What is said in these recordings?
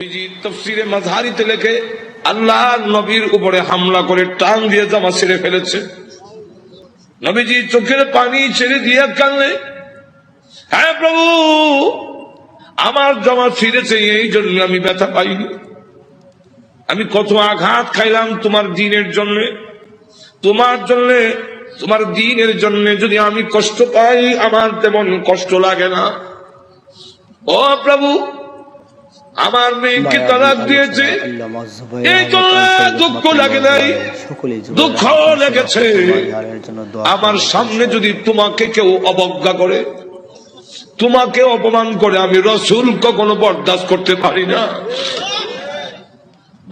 তফসিরে মাযহারিতে লেখে আল্লাহ নবীর উপরে হামলা করে টান দিয়ে জামা ছেড়ে ফেলেছে। নবীজি চোখের পানি ছেড়ে দিয়ে কাঁদলেন, হ্যাঁ প্রভু, আমার জামা ছিঁড়েছে, এই জন্য আমি ব্যথা পাইনি। আমি কত আঘাত খাইলাম তোমার দ্বীনের জন্য, তোমার জন্য, তোমার দ্বীনের জন্য যদি আমি কষ্ট পাই, আমার তেমন কষ্ট লাগে না। ও প্রভু, আমার মেয়েকে তালাক দিয়েছে, এই জন্য দুঃখ লাগে নাই, দুঃখ লেগেছে। আমার সামনে যদি তোমাকে কেউ অবজ্ঞা করে, তোমাকে অপমান করে, আমি রাসূল কখনো বরদাস্ত করতে পারি না।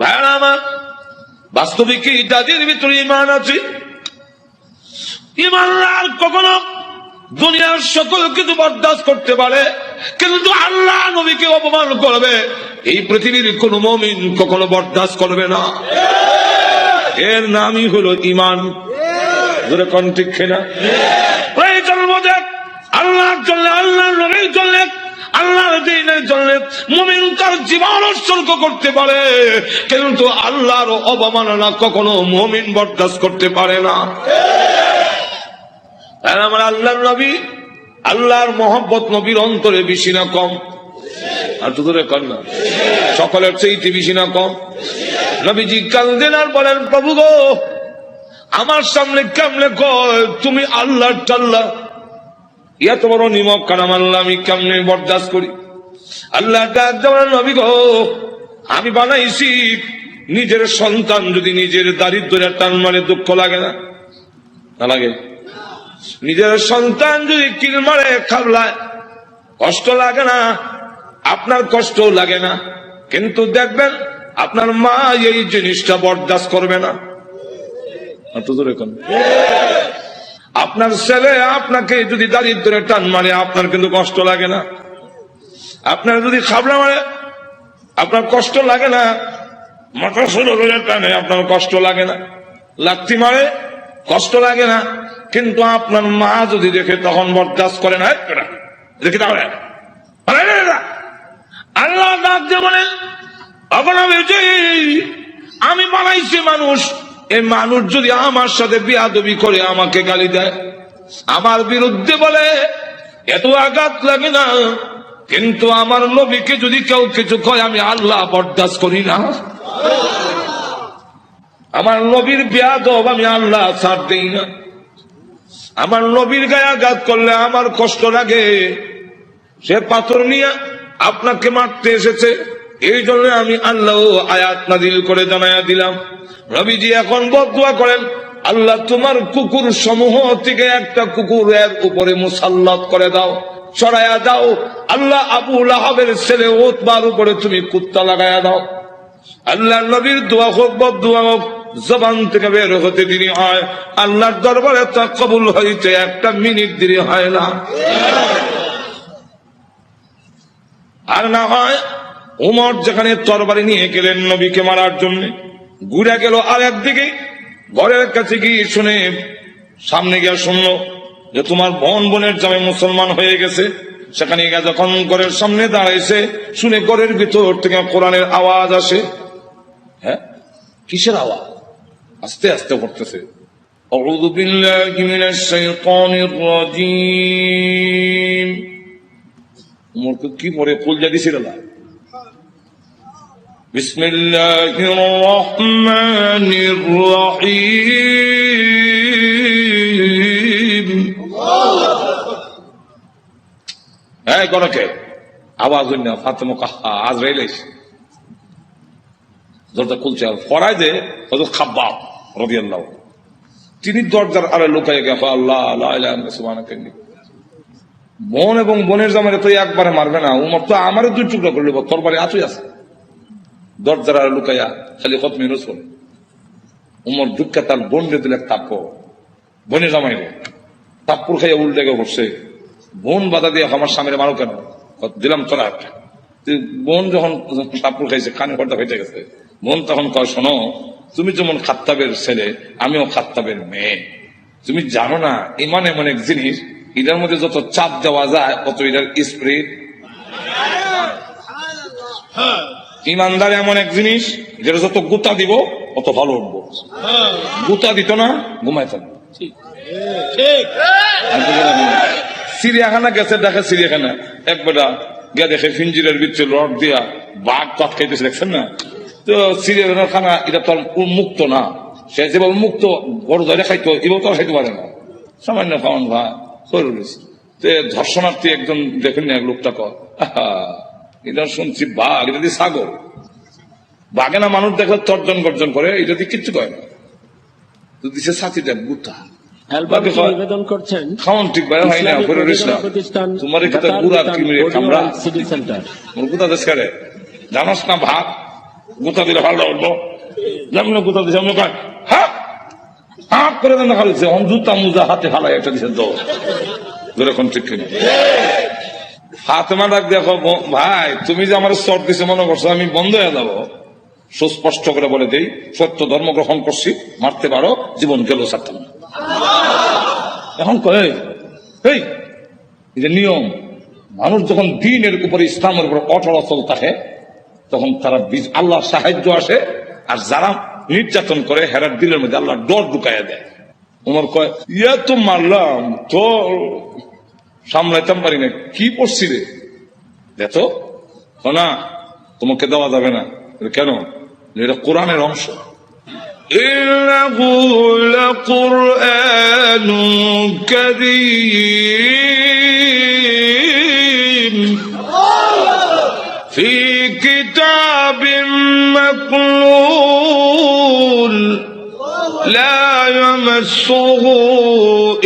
ভাইরা আমার, বাস্তবিক যাদের ভিতরে ঈমান আছে, ঈমানদার কখনো দুনিয়ার সকল কিছু বরদাস্ত করতে পারে, কিন্তু আল্লাহ নবীকে অপমান করবে, এই পৃথিবীর কোন মুমিন কখনো বরদাস্ত করবে না। এর নামই হলো ঈমান। ধরে কোন ঠিক কিনা? প্রয়োজন মধ্যে আল্লাহর জন্য, আল্লাহর নবীর জন্য, আল্লাহর দ্বীনের জন্য মুমিন তার জীবন উৎসর্গ করতে পারে, কিন্তু আল্লাহর অবমাননা কখনো মুমিন বরদাস্ত করতে পারে না। আমার আল্লাহর নবী, আল্লাহর মহব্বত নবীর অন্তরে বেশি না কম? আর তো ধরে কর না, সকলের চেয়ে বেশি না কম? নবীজি কাঁদেন আর বলেন, প্রভু গো, আমার সামনে কেমনে কয় তুমি আল্লাহর টাল্লা, এত বড় নিমক কালাম আল্লাহ আমি কেমনে বরদাস্ত করি? আল্লাহ ডাক দেওয়ার, নবী গো, আমি বানাইছি, নিজের সন্তান যদি নিজের দারিদ্র্যের টান মারে দুঃখ লাগে না? না লাগে? নিজের সন্তান যদি কিল মারে, খাবলায়, কষ্ট লাগে না? আপনার কষ্ট লাগে না, কিন্তু দেখবেন আপনার মা এই জিনিসটা বরদাস্ত করবে না। আপনার ছেলে আপনাকে যদি দারিদ্র্যের টান মারে, আপনার কিন্তু কষ্ট লাগে না? আপনার যদি খাবলা মারে, আপনার কষ্ট লাগে না? মাথা শরীরের টানে আপনার কষ্ট লাগে না? লাথি মারে, কষ্ট লাগে না? কিন্তু আপনার মা যদি দেখে, তখন বরদাস্ত করে না। দেখি তাহলে আল্লাহ ডাক দিয়ে বলেন, আমি বানাইছি মানুষ, এই মানুষ যদি আমার সাথে বেয়াদবি করে, আমাকে গালি দেয়, আমার বিরুদ্ধে বলে, এত আঘাত লাগে না, কিন্তু আমার নবীকে যদি কেউ কিছু কয়, আমি আল্লাহ বরদাস্ত করি না। আমার নবীর বেয়াদব আমি আল্লাহ ছাড় দেই না। আমার নবীর গায়ে আঘাত করলে আমার কষ্ট লাগে। সে পাথর নিয়ে আপনাকে মারতে এসেছে, এই জন্য আমি আল্লাহ আয়াত নাযিল করে জানাইয়া দিলাম। নবীজি এখন বদদুয়া করেন, আল্লাহ তোমার কুকুর সমূহ থেকে একটা কুকুরের উপরে মুসাল্লাত করে দাও, চড়াইয়া দাও। আল্লাহ আবু লাহাবের ছেলে উতবার উপরে তুমি কুত্তা লাগাইয়া দাও। আল্লাহ নবীর দোয়া হোক, বদদুয়া হোক, জবান থেকে বের হতে দেরি হয়, আল্লাহর দরবারে তা কবুল হইতে একটা মিনিট দেরি হয় না। আর না হয় উমর যেখানে তরবারি নিয়ে গেলেন নবীকে মারার জন্য, ঘুরে গেল আর একদিকে, ঘরের কাছে গিয়ে শুনে, সামনে গিয়ে শুনলো যে তোমার বোনের জামাই মুসলমান হয়ে গেছে। সেখানে গিয়ে যখন ঘরের সামনে দাঁড়াইছে, শুনে ঘরের ভিতর থেকে কোরআনের আওয়াজ আসে। হ্যাঁ, কিসের আওয়াজ? আস্তে আস্তে পড়তেছে, আউযু বিল্লাহি মিনাশ শাইতানির রাজীম। উমরকে কি পড়ে কলজা দিছিল না? বিসমিল্লাহির রহমানির রহিম। এই গরকে আওয়াজ হইল না, ফাতেমা কাহা আজরাইল আইছে, দরজা খুলছে, পড়ায় যে হযরত খাব্বাব রাদিয়াল্লাহু, তিনি দরজার আড়ে লুকাইয়া গেছে, আল্লাহ লা ইলাহা ইল্লাল্লাহ সুবহানাকা। বোন এবং বোনের জামাইরে তো একবারে মারবে না, উমর তো আমারও দুই টুকরা করে নেব, তরবারি আছুই আছে। দরজার আড়ে লুকাইয়া খালি খতমে রসুল। উমর ঢুকা তার বোন রে দিলে তাপ্পর, বোনের জামাইরে তাপ্পুর খাইয়া উল্টে গিয়ে বসছে। বোন বাধা দিয়ে, আমার স্বামীরে মারো কেন? দিলাম তোরা। বোন যখন তাপ্পুর খাইছে, কানে পর্দা হইতে গেছে, বোন তখন কয়, শোনো, তুমি যেমন খাত্তাবের ছেলে, আমিও খাত্তাবের মেয়ে। তুমি জানো না ইমান এমন এক জিনিস, এটার মধ্যে যত চাপ দেওয়া যায়, তত এটার স্প্রে ইমানদার এমন এক জিনিস যেটা যত গুতা দিব অত ভালো উঠবো, গুতা দিত না ঘুমাইত না। চিড়িয়াখানা গেছে, দেখে চিড়িয়াখানা এক বেটা গিয়া দেখে ফিঞ্জিরের ভিতরে রড দিয়া বাঘ পাত খাইতেছে, দেখছেন না? তো চিড়িয়াখানার খানা এটা তো মুক্ত না, সে যেভাবে মুক্ত বড় ধরে খাইতো এভাবে তো খাইতে পারে না, সামান্য খাওয়ান ভাই শরীর রয়েছে। তো ধর্ষণার্থী একজন দেখেন না, এক লোকটা কয় এটা শুনছি বাঘ, এটা দিয়ে ছাগল, বাঘে না মানুষ দেখলে তর্জন গর্জন করে, এটা দিয়ে কিচ্ছু করে না, তো দিছে সাথী দেখ গুতা নিবেদন করছেন খাওয়ান ঠিক ভাই হয় না প্রতিষ্ঠান তোমার এখানে গুড়া কিনে কামড়া সিটি সেন্টার গুতা দেশ করে জানাস না ভাত গুতা দিলে ভালো উঠবো, যেমন গুতা দিছে অন্য কয় হ্যাঁ হাত করে দেন খালিছে জুতা মুজা হাতে ফালাই একটা দিছে দৌড় যেরকম ঠিক কিনা ফাতেমা ডাক দেখো ভাই তুমি যে আমার চট দিছে মনে করছো আমি বন্ধ হয়ে যাবো, সুস্পষ্ট করে বলে দেই সত্য ধর্ম গ্রহণ করছি, মারতে পারো, জীবন গেল ছাড়তাম না। এখন কয় এই যে নিয়ম, মানুষ যখন দিনের উপরে ইসলামের উপর অটল অচল থাকে তখন তারা আল্লাহর সাহায্য আসে, আর যারা নির্যাতন করে হেরার দিলের মধ্যে আল্লাহ ডর ঢুকাইয়া দেয়। ওমর কয় ইয়া তো মারলাম তো সামলাইতাম পারি না, কি পড়ছি রে দেখো না, তোমাকে দেওয়া যাবে না। কেন? এটা কোরআনের অংশ। ইন্নাহু লাকুরআনুন কারীম ফি কিতাবিম মাকনুন লা ইয়ামাসসুহু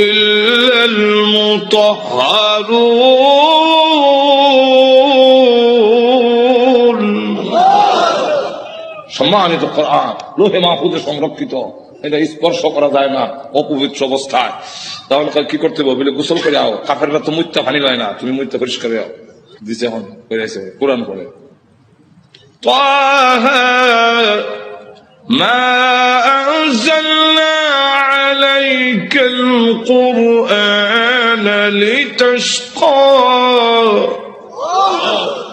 ইল্লাল মুতাহহারুন। সম্মানিত কোরআন লোহে মাহফুজে সংরক্ষিত, এটা স্পর্শ করা যায় না অপবিত্র অবস্থায়। তাহলে কি করতে হবে? বলে গোসল করে আও, কাফেররা তো মুত্যা পানি লয় না, তুমি মুত্যা পরিষ্কার আও দিছে। এখন করেছে কোরআন করে তাহা মা আনজালনা আলাইকাল কুরআন লিতাশকা।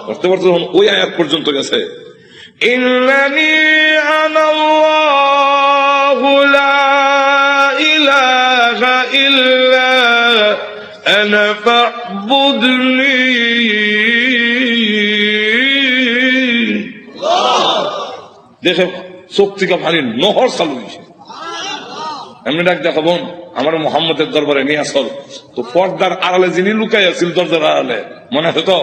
করতে করতে ওই আয়াত পর্যন্ত গেছে ইন্নানি আনাল্লাহু লা ইলাহা ইল্লা আনা ফা'বুদনি। দেখে চোখ থেকে পানি নহর চালু হয়েছে। এমনি ডাক দেখাবো আমার মোহাম্মদের দরবারে নিয়ে আসল, তো পর্দার আড়ালে যিনি লুকাই আছিল দরজার আড়ালে মনে আছে তো?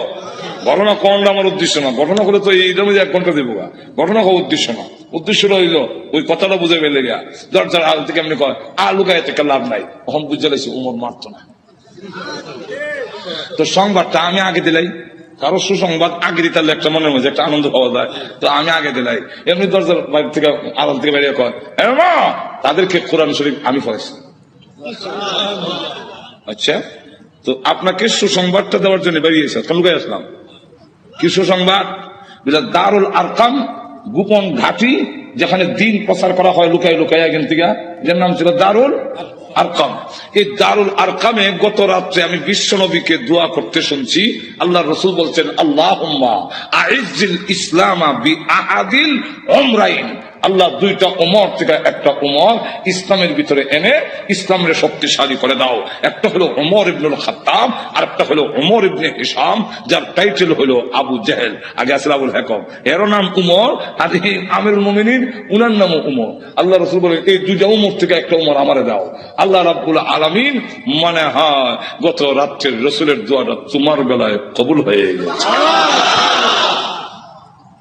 ঘটনা কোনটা আমার উদ্দেশ্য না, ঘটনা করে তো এইটার মধ্যে 1 ঘন্টা দেবো, ঘটনা কোন উদ্দেশ্য না, উদ্দেশ্যটা হইলো ওই কথাটা বুঝে পেলে গিয়া দরজার আড়াল থেকে এমনি কয় লুকাই থেকে লাভ নাই। তখন বুঝে লাগছে উমর মারত না। তো সংবাদটা আমি আগে দিলাই, কারো সুসংবাদ আগে দিতে একটা মনের মধ্যে একটা আনন্দ পাওয়া যায়, তো আমি আগে দিলাই। এমনি দরজার বাইরে থেকে আড়াল থেকে বেরিয়ে কয় মা তাদেরকে কোরআন শরীফ আমি পড়েছি। আচ্ছা, তো আপনাকে সুসংবাদটা দেওয়ার জন্য বেরিয়েছে, লুকাই আসলাম। কি সুসংবাদ? দারুল আরকাম গোপন ঘাঁটি, যেখানে দিন প্রচার করা হয় লুকাই লুকাই এখান থেকে, যার নাম ছিল দারুল আরকাম। এই দারুল আরকামে গত রাত্রে আমি বিশ্ব নবীকে দোয়া করতে শুনছি। আল্লাহ রসুল বলছেন আল্লাহুম্মা আইজ্জিল ইসলামা বি আহাদিল উমরাইন। আল্লাহ 2টা উমর থেকে একটা উমর ইসলামের ভিতরে এনে ইসলামের শক্তিশালী করে দাও। একটা হলো উমর ইবনুল খাত্তাব, আর একটা হলো উমর ইবনে হিশাম, যার টাইটেল হলো আবু জেহেল। আগে আসলে আবুল হাকাম, এর নাম উমর, আর আমিরুল মুমিনিন উনার নামও উমর। আল্লাহ রসুল বলেন এই 2টা উমর থেকে একটা উমর আমারে দাও। আল্লাহ রাব্বুল আলামিন মনে হয় গত রাত্রের রসুলের দোয়াটা তোমার বেলায় কবুল হয়ে গেছে।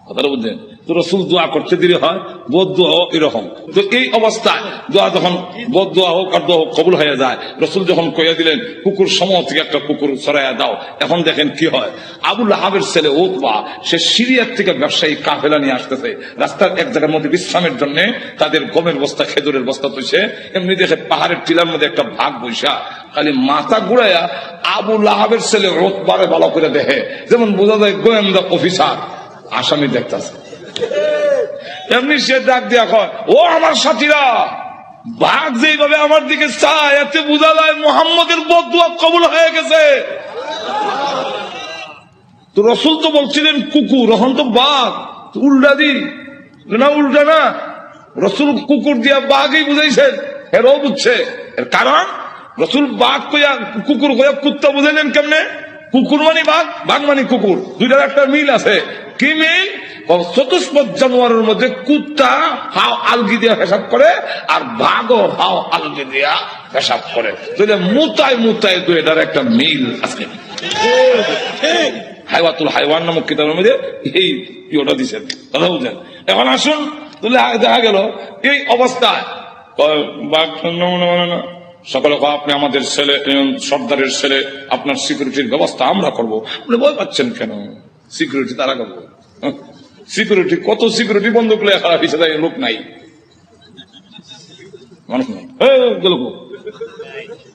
কথাটা বুঝলেন তো? রসুল দোয়া করতে দেরি হয়, বোধ দোয়া হোক এরকম। তো এই অবস্থায় দোয়া যখন বোধ দোয়া হোক আর দোয়া হোক কবুল হয়ে যায়, রসুল যখন কইয়া দিলেন কুকুর সমূহ থেকে একটা কুকুর ছড়াইয়া দাও, এখন দেখেন কি হয়। আবুল আহাবের ছেলে উতবা, সে সিরিয়ার থেকে ব্যবসায়ী কাফেলা নিয়ে আসতেছে, রাস্তার এক জায়গার মধ্যে বিশ্রামের জন্য তাদের গমের বস্তা খেজুরের বস্তা তুইছে। এমনি দেখে পাহাড়ের টিলার মধ্যে একটা ভাগ বৈশা খালি মাথা ঘুরাইয়া আবুল আহাবের ছেলে উতবারে ভালো করে দেখে, যেমন বোঝা যায় গোয়েন্দা অফিসার আসামি দেখতেছে। এমনি সে ডাক দিয়া কয় ও আমার সাথীরা, বাঘ যেভাবে আমার দিকে চায় এতে বোঝা যায় মুহাম্মদের বদদুয়া কবুল হয়ে গেছে। তো রসুল তো বলছিলেন কুকুর, এখন তো বাঘ, উল্টা দি না, উল্টা না, রসুল কুকুর দিয়া বাঘই বুঝাইছেন, এরাও বুঝছে। এর কারণ রসুল বাঘ কইয়া কুকুর কইয়া কুত্তা বুঝাইলেন কেমনে? কুকুর মানে বাঘ, বাঘ মানে কুকুর, দুইটার একটা মিল আছে। কি মিল? চতুষ্পদ জানোয়ারের মধ্যে কুত্তা হাও আলগি দিয়া হিসাব করে, আর বাঘও হাও আলগি দিয়া হিসাব করে। তাহলে মুতায় মুতায় দুইটার একটা মিল আছে। হাইওয়াতুল হাইওয়ান নামক কিতাবের মধ্যে এই ইয়েটা দিচ্ছেন, কথা বুঝলেন? এখন আসুন, তাহলে দেখা গেল এই অবস্থায় বাঘ না, সকলে আপনি আমাদের ছেলে, সর্দারের ছেলে, আপনার সিকিউরিটির ব্যবস্থা আমরা করবো। আপনি ভয় পাচ্ছেন কেন? সিকিউরিটি তারা করবো। সিকিউরিটি কত সিকিউরিটি বন্ধ করলে খারাপ হিসেবে লোক নাই, মানুষ নাই।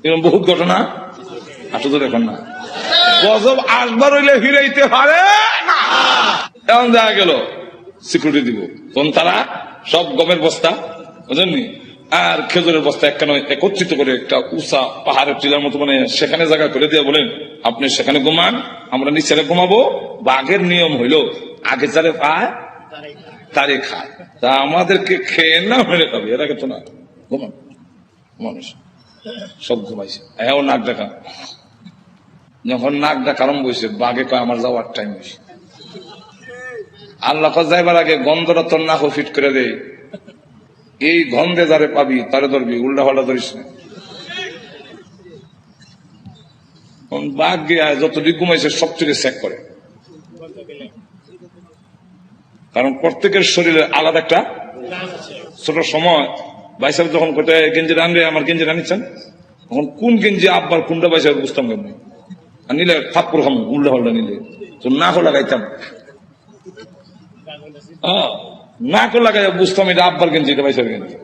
এরকম বহুত ঘটনা আসলে দেখুন না, গজব আসবার হইলে ফিরাইতে পারে না। এমন দেখা গেল সিকিউরিটি দিব, তখন তারা সব গমের বস্তা, বুঝলেননি, আর খেজুরের বস্তা একত্রিত করে একটা উষা পাহাড়ের টিলার মতো মানে সেখানে জায়গা করে দিয়ে বলেন আপনি সেখানে ঘুমান, আমরা নিচে ঘুমাবো। বাঘের নিয়ম হইল আগে যারে পায় তারে খায়, তা আমাদেরকে খেয়ে না মেরে খাবে, এরা তো না। ঘুমান, মানুষ সব ঘুমাইছে, এও নাক ডাকা। যখন নাক ডাকা আরম্ভ হয়েছে, বাঘে কয় আমার যাওয়ার টাইম হয়েছে। আল্লাহ যাইবার আগে গন্ধটা তোর নাক ফিট করে দেয়, এই গন্ধে যারে পাবি তারে ধরবি, উল্টা পাল্টা ধরিস না। বাঘ গিয়ে যতটুকু ঘুমাইছে সবচেয়ে চেক করে, কারণ প্রত্যেকের শরীরে আলাদা একটা ছোট সময়। বাইসাব যখন কোথায় গেঞ্জি রানবে, আমার গেঞ্জি রানিচ্ছেন, তখন কোন গেঞ্জি আব্বার কোনটা বাইসাব বুঝতাম কেমনি, আর নিলে থাপ্পড় খাম, উল্টা পাল্টা নিলে তো নাক লাগাইতাম, নাক লাগাই বুঝতাম এটা আব্বার গেঞ্জি, এটা বাইসাব গেঞ্জি।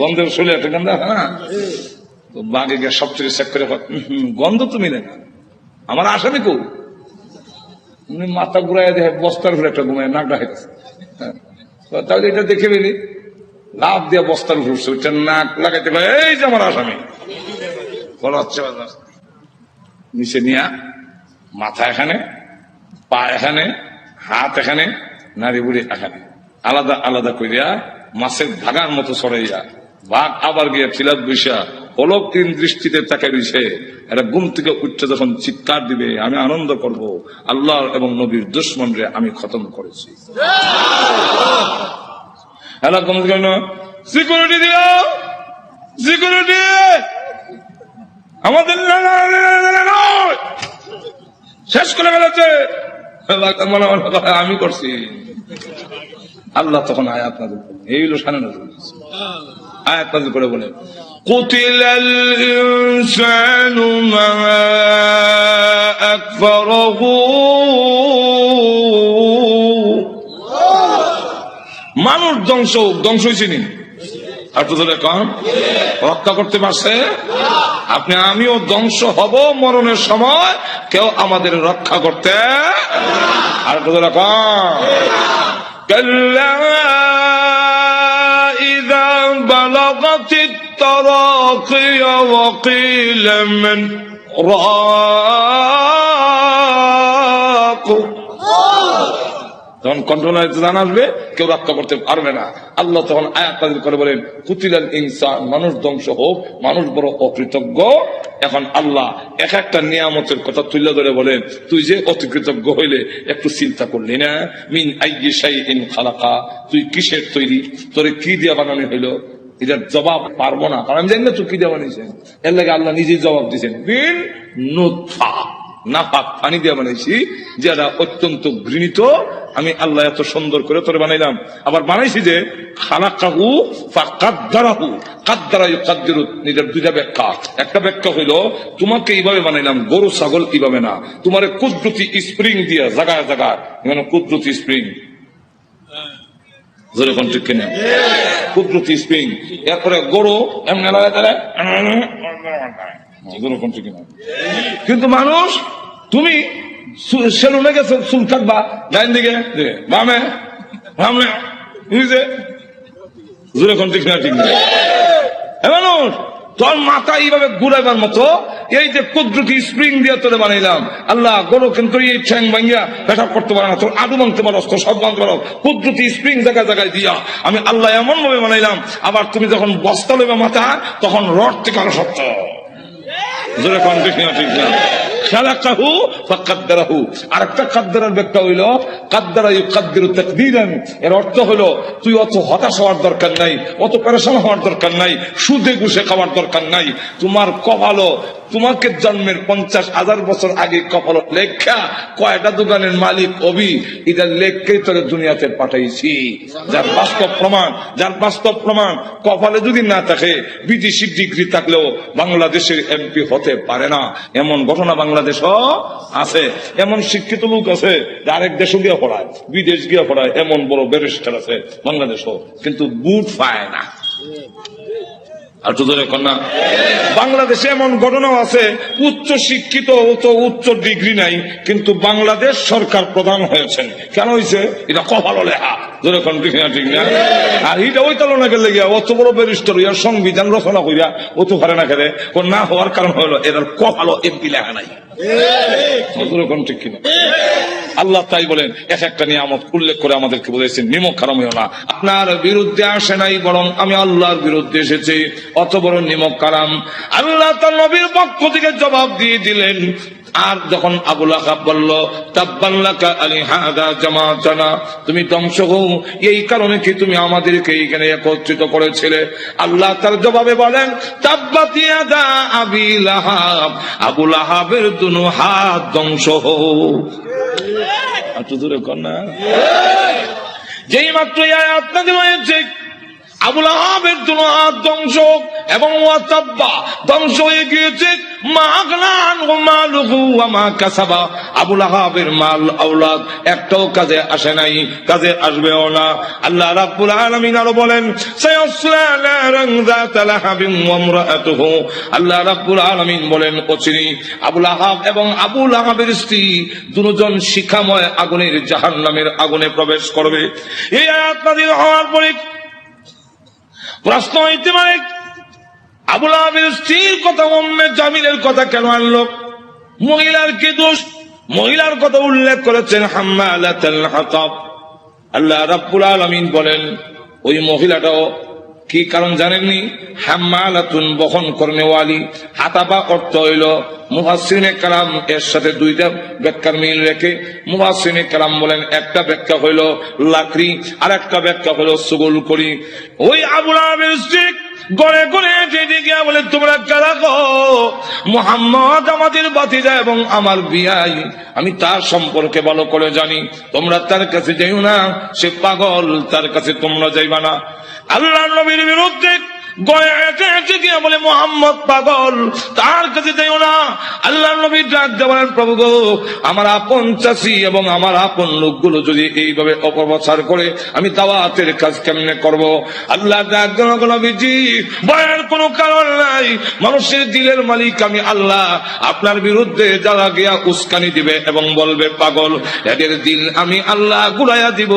গন্ধের শরীরে একটা গন্ধ আছে না, তো বাঘে গিয়ে সবচেয়ে চেক করে গন্ধ তো মিলে না, আমার আসামি কো মাথা ঘুরাই দেখে বস্তার উপরে একটা ঘুমায় নাক ডাকাইতেছে। তাহলে এটা দেখে ফেলি, লাভ দিয়ে বস্তার উপর উঠছে, ওইটা নাক লাগাইতে পারে, এই যে আমার আসামি বলা হচ্ছে। নিচে নিয়া মাথা এখানে, পা এখানে, হাত এখানে, নারী বুড়ি এখানে, আলাদা আলাদা করিয়া মাছের ধাগার মতো সরাইয়া বাঘ আবার গিয়া চিলাত বৈশা অলক্ষীন দৃষ্টিতে তাকে রয়েছে। এরা ঘুম থেকে উঠতে যখন চিৎকার দিবে, আমি আনন্দ করব, আল্লাহ এবং নবীর দুশ্মনরে আমি খতম করেছি। সিকিউরিটি দিল, সিকিউরিটি আমাদের শেষ করে ফেলেছে, আমি করছি। আল্লাহ তখন আয়াত নাযিল করলেন, এই হলো শানে নজরুল, আয়াত নাযিল করে বলেন কুতিলাল ইনসানু মা আকফারহু, মানুষ ধ্বংস হয়েছে নি, আর তো কম রক্ষা করতে পারছে। আপনি আমিও ধ্বংস হব মরণের সময়, কেউ আমাদের রক্ষা করতে, আর তো কম كلا إذا بلغت التراقي وقيل من راق, তখন কন্ট্রোলার জান আসবে, কেউ রক্ষা করতে পারবে না। আল্লাহ তখন আয়াত নাযিল করে বলেন কুতিলাল ইনসান, মানুষ ধ্বংস হোক, মানুষ বড় অকৃতজ্ঞ। এখন আল্লাহ এক একটা নিয়ামতের কথা তুলে ধরে বলেন তুই যে অতিকৃতজ্ঞ হইলে একটু চিন্তা করলি না, মিন আইয়ি শাইইন খালাকা, তুই কিসের তৈরি, তোরে কি দিয়ে বানানো হইলো, এটার জবাব পারবো না, কারণ আমি জানি না তুই কি দিয়ে বানিয়েছেন। এর লাগে আল্লাহ নিজেই জবাব দিয়েছেন, মিন নুতফা, নাপাক পানি দিয়ে বানাইছি, যেটা অত্যন্ত ঘৃণিত। আমি আল্লাহ এত সুন্দর করে তোরে বানাইলাম, আবার বানাইছি যে খালাকাহু ফাকাদ্দারাহু, কাদ্দারা ইউকাদ্দিরু, নিজের দুইটা ব্যাখ্যা। একটা ব্যাখ্যা হইল তোমাকে এইভাবে বানাইলাম, গরু ছাগল এইভাবে না, তোমার কুদরতি স্প্রিং দিয়ে জায়গায় জায়গায়, মানে কুদরতি স্প্রিং, যেরকম ঠিক কিনা কুদরতি স্প্রিং। এরপরে গরু এমনি যেরকম ঠিক কিনা। কিন্তু মানুষ, তুমি সেলুনে গেছে, চুল কাটবা ডাইন দিকে বামে বামে, যেরকম ঠিক না ঠিক না। মানুষ তোর মাথা এইভাবে ঘুরাইবার মতো এই যে কুদরতি স্প্রিং দিয়ে তোরে বানাইলাম আল্লাহ, গরু কিন্তু এই ঠ্যাং ভাঙ্গিয়া পেশাব করতে পারে না, তোর আডু ভাঙতে পারো, তোর সব ভাঙতে পারো, কুদরতি স্প্রিং জায়গায় জায়গায় দিয়া আমি আল্লাহ এমন ভাবে বানাইলাম। আবার তুমি যখন বস্তা লইবে মাথা, তখন রড থেকে আরো শক্ত। জোরে কোন ঠিক না? ঠিক না? খালাকাহু ফাকাদ্দারাহু। আরেকটা কাদ্দারার ব্যাখ্যা হইল কাদ্দারা ইউকাদ্দিরু তাকদীরান। এর অর্থ হলো তুই অত হতাশ হওয়ার দরকার নাই, অত পেরেশান হওয়ার দরকার নাই, সুদে ঘুষে খাওয়ার দরকার নাই। তোমার কপালও তোমাকে জন্মের 50,000 বছর আগে কপাল লেখা কয়টা দোকানের মালিক অবি এটার লেখকেই তোকে দুনিয়াতে পাঠাইছি। যার বাস্তব প্রমাণ কপালে যদি না থাকে, বিদেশি ডিগ্রি থাকলেও বাংলাদেশের এমপি হতে পারে না, এমন ঘটনা বাংলাদেশও আছে। এমন শিক্ষিত লোক আছে আরেক দেশও গিয়ে পড়ায়, বিদেশ গিয়ে পড়ায়, এমন বড় ব্যারিস্টার আছে বাংলাদেশও, কিন্তু বুট পায় না। আর তো ধরে কন্যা বাংলাদেশে এমন ঘটনাও আছে উচ্চ শিক্ষিত, উচ্চ ডিগ্রি নাই, কিন্তু বাংলাদেশ সরকার প্রধান হয়েছেন। কেন হয়েছে? এটা কপালো লেখা। ধরে কোন ঠিক না? ঠিক না? আর এটা ওই তালনা গেলে গিয়া অত বড় ব্যারিস্টার হইয়া সংবিধান রচনা করিয়া অত পারে না খেলে না হওয়ার কারণ হলো এদের কপালো এমপি লেখা নাই। ঠিক কিনা? আল্লাহ তাই বলেন এক একটা নিয়ামত উল্লেখ করে আমাদেরকে বলেছেন নিমক হারাম হইও না। আপনার বিরুদ্ধে আসে নাই, বরং আমি আল্লাহর বিরুদ্ধে এসেছি, অত বড় নিমক হারাম। আল্লাহ তার নবীর পক্ষ থেকে জবাব দিয়ে দিলেন। আর যখন আবু লাহাব বলল তাব্বান লাকা আলিহাদা জামাতানা, তুমি ধ্বংস হও এই কারণে কি তুমি আমাদেরকে এখানে একত্রিত করেছিলে? আল্লাহ তার জবাবে বলেন তাব্বাত ইয়াদা আবি লাহাব, আবু লাহাবের দুনো হাত ধ্বংস হোক। এত দূরে কন্যা যেই মাত্র আয়াত নাযিল হয়েছে আবু লাহাবের দুনো হাত ধ্বংস এবং ওয়াতাব্বা ধ্বংস হয়ে গিয়েছে। আবু লাহাবের মাল আওলাদ একটাও কাজে আসে নাই, কাজে আসবেও না। আল্লাহ রাব্বুল আলামিন আরো বলেন সায়াসলা নারান যাতা লাহাবিন ওয়া ইমরাআতুহু। আল্লাহ রাব্বুল আলামিন বলেন অচিরেই আবু লাহাব এবং আবু লাহাবের স্ত্রী দুজন শিখাময় আগুনের জাহান্নামের আগুনে প্রবেশ করবে। এই আয়াত নাযিল হওয়ার পরে প্রশ্ন হইতে পারে আবু লাহাবের স্ত্রীর কথা উম্মে জামিলের কথা কেন আনলো? মহিলার কি দোষ? মহিলার কথা উল্লেখ করেছেন হাম্মালাতুল হাতাব। আল্লাহ রাব্বুল আলামিন বলেন ওই মহিলাটাও কি কারণ জানেননি? হাম্মালাতুন বহন করনেওয়ালি, হাতাবা অর্থ হইল মুফাসসিরিনে কালাম এর সাথে দুইটা ব্যাখ্যার মিল রেখে মুফাসসিরিনে কালাম বলেন একটা ব্যাখ্যা হইল লাকড়ি আর একটা ব্যাখ্যা হইল সুগুল করি। ওই আবু লাহাবের স্ত্রী গড়ে গড়ে যেতে গিয়া বলে তোমরা কারা গো? মুহাম্মদ আমাদের ভাতিজা এবং আমার বিয়াই, আমি তার সম্পর্কে ভালো করে জানি, তোমরা তার কাছে যাইও না, সে পাগল, তার কাছে তোমরা যাইবা না। আল্লাহ নবীর বিরুদ্ধে বলে মুহাম্মদ পাগল, তার কাছে যাইও না। আল্লাহ নবী ডাক দেওয়ার প্রভু গো, আমার আপন চাষি এবং আমার আপন লোকগুলো যদি এইভাবে অপপ্রচার করে আমি দাওয়াতের কাজ কেমনে করব? আল্লাহ ডাক দেওয়া নবীজি ভয়ের কোনো কারণ নাই, মানুষের দিলের মালিক আমি আল্লাহ। আপনার বিরুদ্ধে যারা গিয়া উস্কানি দিবে এবং বলবে পাগল, এদের দিল আমি আল্লাহ ঘুরাইয়া দিব,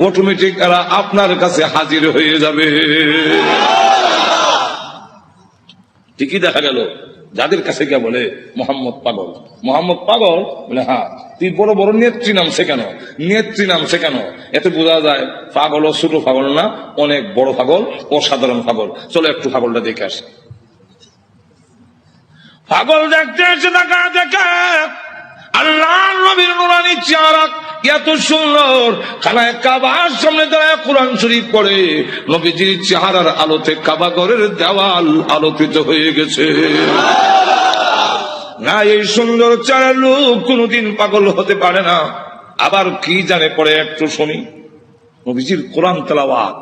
অটোমেটিক এরা আপনার কাছে হাজির হয়ে যাবে। ঠিকই দেখা গেল যাদের কাছে গিয়ে বলে মোহাম্মদ পাগল, মোহাম্মদ পাগল বলে হ্যাঁ, তুই বড় বড় নেত্রী নামছে কেন? নেত্রী নামছে কেন? এতে বোঝা যায় পাগল ও ছোট পাগল না, অনেক বড় পাগল, অসাধারণ পাগল। চলো একটু পাগলটা দেখে আসি। পাগল দেখতে এসে দেখা দেখা আল্লাহ নবীর নুরানি চেহারা এত সুন্দর, খানায় কাবার সামনে দাঁড়ায় কোরআন শরীফ পড়ে, নবীজির চেহারার আলোতে কাবা ঘরের দেওয়াল আলোকিত হয়ে গেছে। না, এই সুন্দর চেহারার লোক কোনদিন পাগল হতে পারে না। আবার কি জানে পড়ে একটু শুনি, নবীজির কোরআন তেলাওয়াত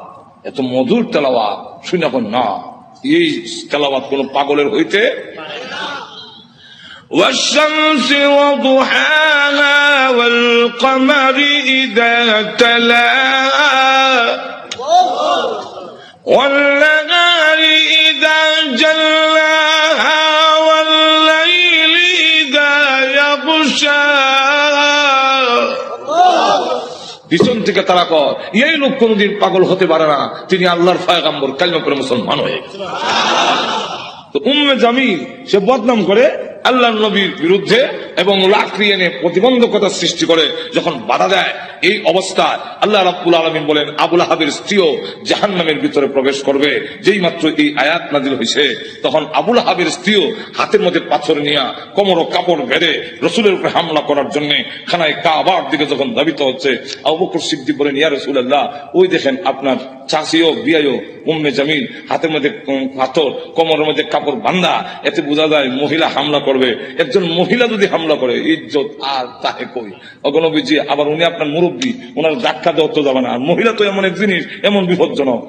এত মধুর তেলাওয়াত শুনে না, এই তেলাওয়াত কোন পাগলের হইতে والشمس وضحاها والقمر إذا تلاها والنهار إذا جلاها والليل إذا يغشاها। পিছন থেকে তারা কয় এই লোক কোনদিন পাগল হতে পারে না, তিনি আল্লাহর পয়গম্বর, কালিমা পড়ে মুসলমান হয়ে গেছে। তো উম্মে জামিল সে বদনাম করে আল্লাহর নবীর বিরুদ্ধে এবং লাকড়ি এনে প্রতিবন্ধকতা সৃষ্টি করে যখন বাধা দেয়, এই অবস্থায় আল্লাহ রাব্বুল আলামিন বলেন আবুল আহাবের স্ত্রীও জাহান্নামের ভিতরে প্রবেশ করবে। যেই মাত্র এই আয়াত নাযিল হয়েছে তখন আবুল আহাবের স্ত্রীও হাতের মধ্যে পাথর নিয়ে কোমর ও কাপড় বেঁধে রসুলের উপরে হামলা করার জন্য খানায় কাবার দিকে যখন ধাবিত হচ্ছে, আবু বকর সিদ্দিক বলেন ইয়া রাসূলুল্লাহ, ওই দেখেন আপনার চাচিও বিয়াইও উম্মে জামিল হাতের মধ্যে পাথর কোমরের মধ্যে কাপড় বান্ধা, এতে বোঝা যায় মহিলা হামলা করবে। একজন মহিলা যদি হামলা করে ইজ্জত আর তাহে কই অগণবীজি। আবার উনি আপনার মুরব্বী, ওনার ধাক্কা দেওয়া তো যাবে না। আর মহিলা তো এমন এক জিনিস, এমন বিপজ্জনক,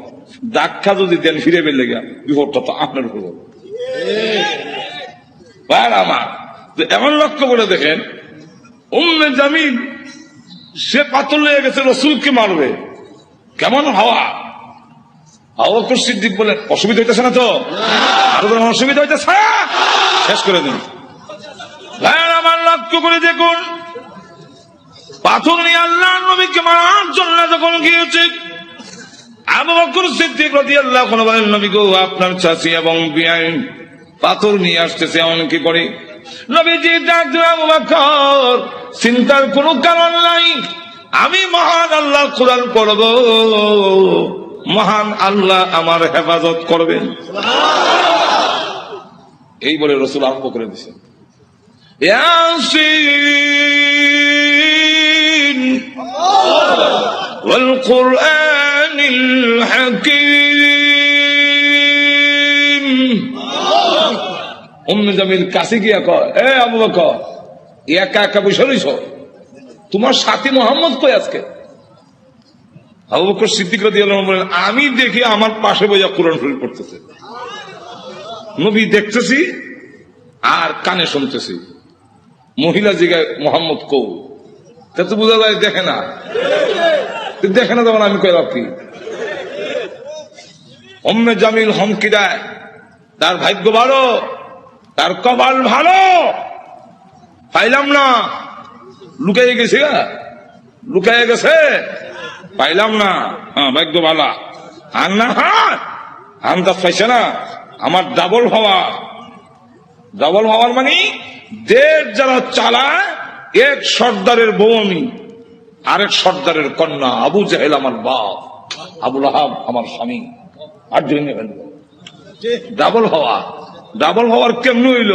ধাক্কা যদি দেন ফিরে বেলে গা বিপদটা তো আপনার উপর। আমার এমন লক্ষ্য করে দেখেন উম্মে জামিল সে পাথর লেগে গেছে রসুলকে মারবে, কেমন হাওয়া। আবু বকর সিদ্দিক বলেন অসুবিধা হইতেছে না তো? আরো অসুবিধা হইতেছে, শেষ করে দিন। আমার লক্ষ্য করে দেখুন, পাথর নিয়ে আল্লাহ নবীকে মারার জন্য যখন গিয়েছে আবু বকর সিদ্দিক রাদিয়াল্লাহু আনহু বলেন নবী গো, আপনার চাচি এবং বিয়াই পাথর নিয়ে আসতেছে, এমন কি করি? নবীজি ডাক দিয়ে আবু বকর, চিন্তার কোনো কারণ নাই, আমি মহান আল্লাহ কোরআন পড়ব, মহান আল্লাহ আমার হেফাজত করবেন। এই বলে রসুল আরম্ভ করে দিয়েছেন ইয়াসিন ওয়াল কুরআনিল হাকীম। উম্মে জামিল কাছে গিয়া কয়, এ আবু বকর, একা একা বসে রইছ, তোমার সাথী মোহাম্মদ কই আজকে? আবু বকর সিদ্দিক রাদিয়াল্লাহু আনহু বলেন আমি দেখি আমার পাশে বইয়া কোরআন শরীফ পড়তেছে, নবী দেখতেছি আর কানে শুনতেছি। মহিলা জিগায় মোহাম্মদ কৌ, তা তো বোঝা যায় দেখে না, দেখে না তখন আমি কইলাম কি? উম্মে জামিল হুমকি দেয়, তার ভাগ্য ভালো, তার কপাল ভালো, পাইলাম না, লুকাইয়ে গেছে, লুকাইয়ে গেছে, পাইলাম না, হ্যাঁ ভাগ্য ভালা। আর না হ্যাঁ আন্দাজ পাইছে না, আমার ডাবল হওয়া, ডাবল হওয়ার মানে দেশ যারা চালায়, এক সর্দারের বউনি আরেক সর্দারের কন্যা। আবু জাহেল আমার বাপ, আবুল আহাব আমার স্বামী, আর ডাবল হওয়া। ডাবল হওয়ার কেমন হইল?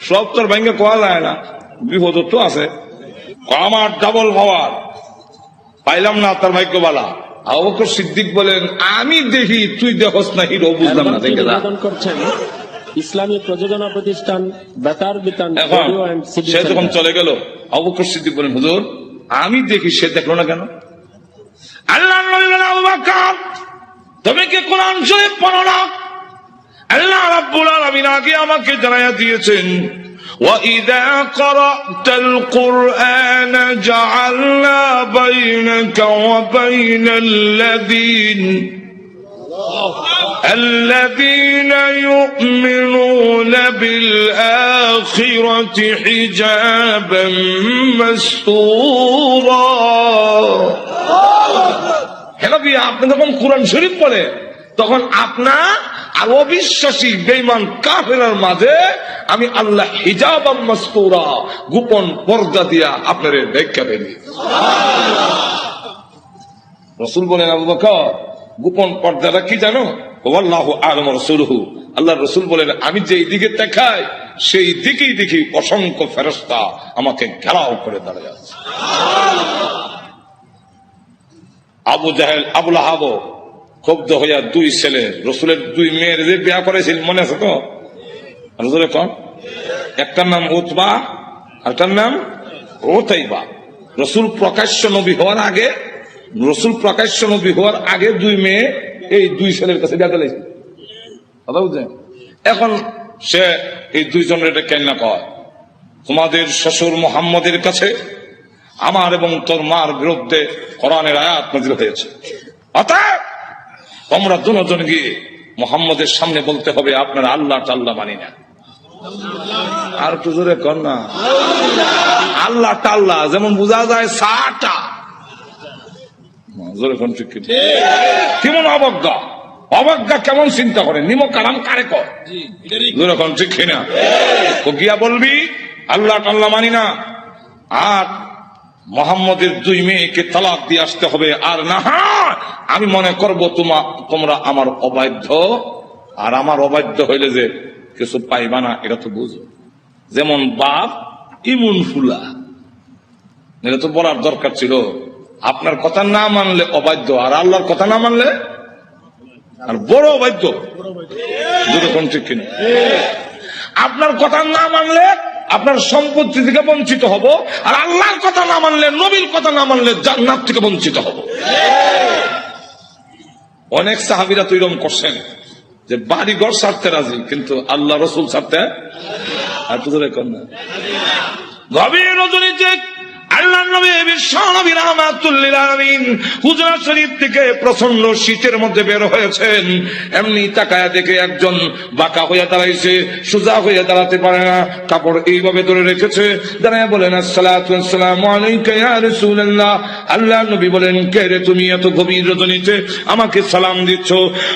সব তোর ব্যাংকে কোয়া যায় না, বিপদ তো আছে। আমার ডাবল হওয়ার পাইলাম না, তার ভাগ্য বালা। আবু বকর সিদ্দিক বলেন আমি দেখি, তুই দেখস না, হিরো বুঝলাম না। দেখে করছেন ইসলামী প্রযোজনা প্রতিষ্ঠান বেতার বিতান রেডিও এন্ড সিডি সে যখন চলে গেল, আবু বকর সিদ্দিক বলেন হুজুর আমি দেখি, সে দেখলো না কেন? আল্লাহ নবী বলেন আবু বকর তুমি কি কোরআন শরীফ পড়ো না? আল্লাহ রাব্বুল আলামিন আগে আমাকে জানাইয়া দিয়েছেন وَإِذَا قَرَأْتَ الْقُرْآنَ جَعَلْنَا بَيْنَكَ وَبَيْنَ الَّذِينَ يُؤْمِنُونَ بِالْآخِرَةِ حِجَابًا مَسْتُورًا। হে নবী, আপনি যখন কোরআন শরীফ পড়ে তখন আপনার আর অবিশ্বাসী বেঈমান কাফেরের মাঝে আমি আল্লাহ হিজাবাম মাসতুরা, গোপন পর্দা দিয়া আপনারে ঢেকে ফেলি। রাসূল বলেন আবু বকর গোপন পর্দাটা কি জানো? ওয়াল্লাহু আ'লামু রাসূলুহু, আল্লাহর রাসূল বলেন আমি যেই দিকে তাকাই সেই দিকেই দেখি অসংখ্য ফেরেশতা আমাকে ঘেরাও করে দাঁড়িয়ে আছে। আবু জাহেল আবুল আহাব ক্ষুব্ধ হইয়া দুই ছেলে, রসুলের দুই মেয়ের যে বিয়া করেছিল মনে আছে তো? রসুলের কোন? একটার নাম উতবা, আরটার নাম উতাইবা। রসুল প্রকাশ্য নবী হওয়ার আগে, রসুল প্রকাশ্য নবী হওয়ার আগে দুই মেয়ে এই দুই ছেলের কাছে বিয়া দিয়েছিল। কথা বুঝছেন? এখন সে এই দুইজনের এটা কেন কয়, তোমাদের শ্বশুর মুহাম্মদের কাছে আমার এবং তোর মার বিরুদ্ধে কোরআনের আয়াত নাযিল হয়েছে, অতএব তোমরা দুজন গিয়ে মুহাম্মদের সামনে বলতে হবে আপনারা আল্লাহ টাল্লাহ মানি না। আর একটু জোরে কর না, আল্লাহ টাল্লাহ যেমন বোঝা যায় সাটা, জোরে কোন ঠিক কেমন অবজ্ঞা। অবজ্ঞা কেমন চিন্তা করে, নিমক কালাম কারে কর যেরকম ঠিক কিনা? তো গিয়া বলবি আল্লাহ টাল্লাহ মানি না, আর মোহাম্মদের 2 মেয়েকে তালাক দিয়ে আসতে হবে, আর না আমি মনে করব তোমরা আমার অবাধ্য, আর আমার অবাধ্য হইলে যে কিছু পাইবা না, এটা তো বুঝো। যেমন বাপ ইমুন ফুলা, এটা তো বলার দরকার ছিল। আপনার কথা না মানলে অবাধ্য, আর আল্লাহর কথা না মানলে আর বড় অবাধ্য, যেরকম ঠিক কিনা? আপনার কথা না মানলে আপনার সম্পত্তি থেকে বঞ্চিত হব, আর আল্লাহর কথা না মানলে, নবীর কথা না মানলে জান্নাত থেকে বঞ্চিত হব। অনেক সাহাবীরা তো এরকম করছেন যে বাড়ি ঘর ছাড়তে রাজি, কিন্তু আল্লাহ রসুল ছাড়তে আর তো না। গভীর রজনীতে আল্লাহ নবী বিশ্ব নবী রাহমাতুল লিল আলামিন হুজরা শরীফ থেকে প্রচন্ড শীতের মধ্যে বের হয়েছেন। এমনি তাকায়া দেখে একজন বাঁকা হইয়া দাঁড়াইছে, সোজা হইয়া দাঁড়াতে পারে না, কাপড় এইভাবে ধরে রেখেছে। দাঁড়ায় বলেন আসসালাতু ওয়াসসালামু আলাইকা ইয়া রাসূলুল্লাহ। আল্লাহ নবী বলেন, কে রে তুমি এত গভীর রজনীতে আমাকে সালাম দিচ্ছ?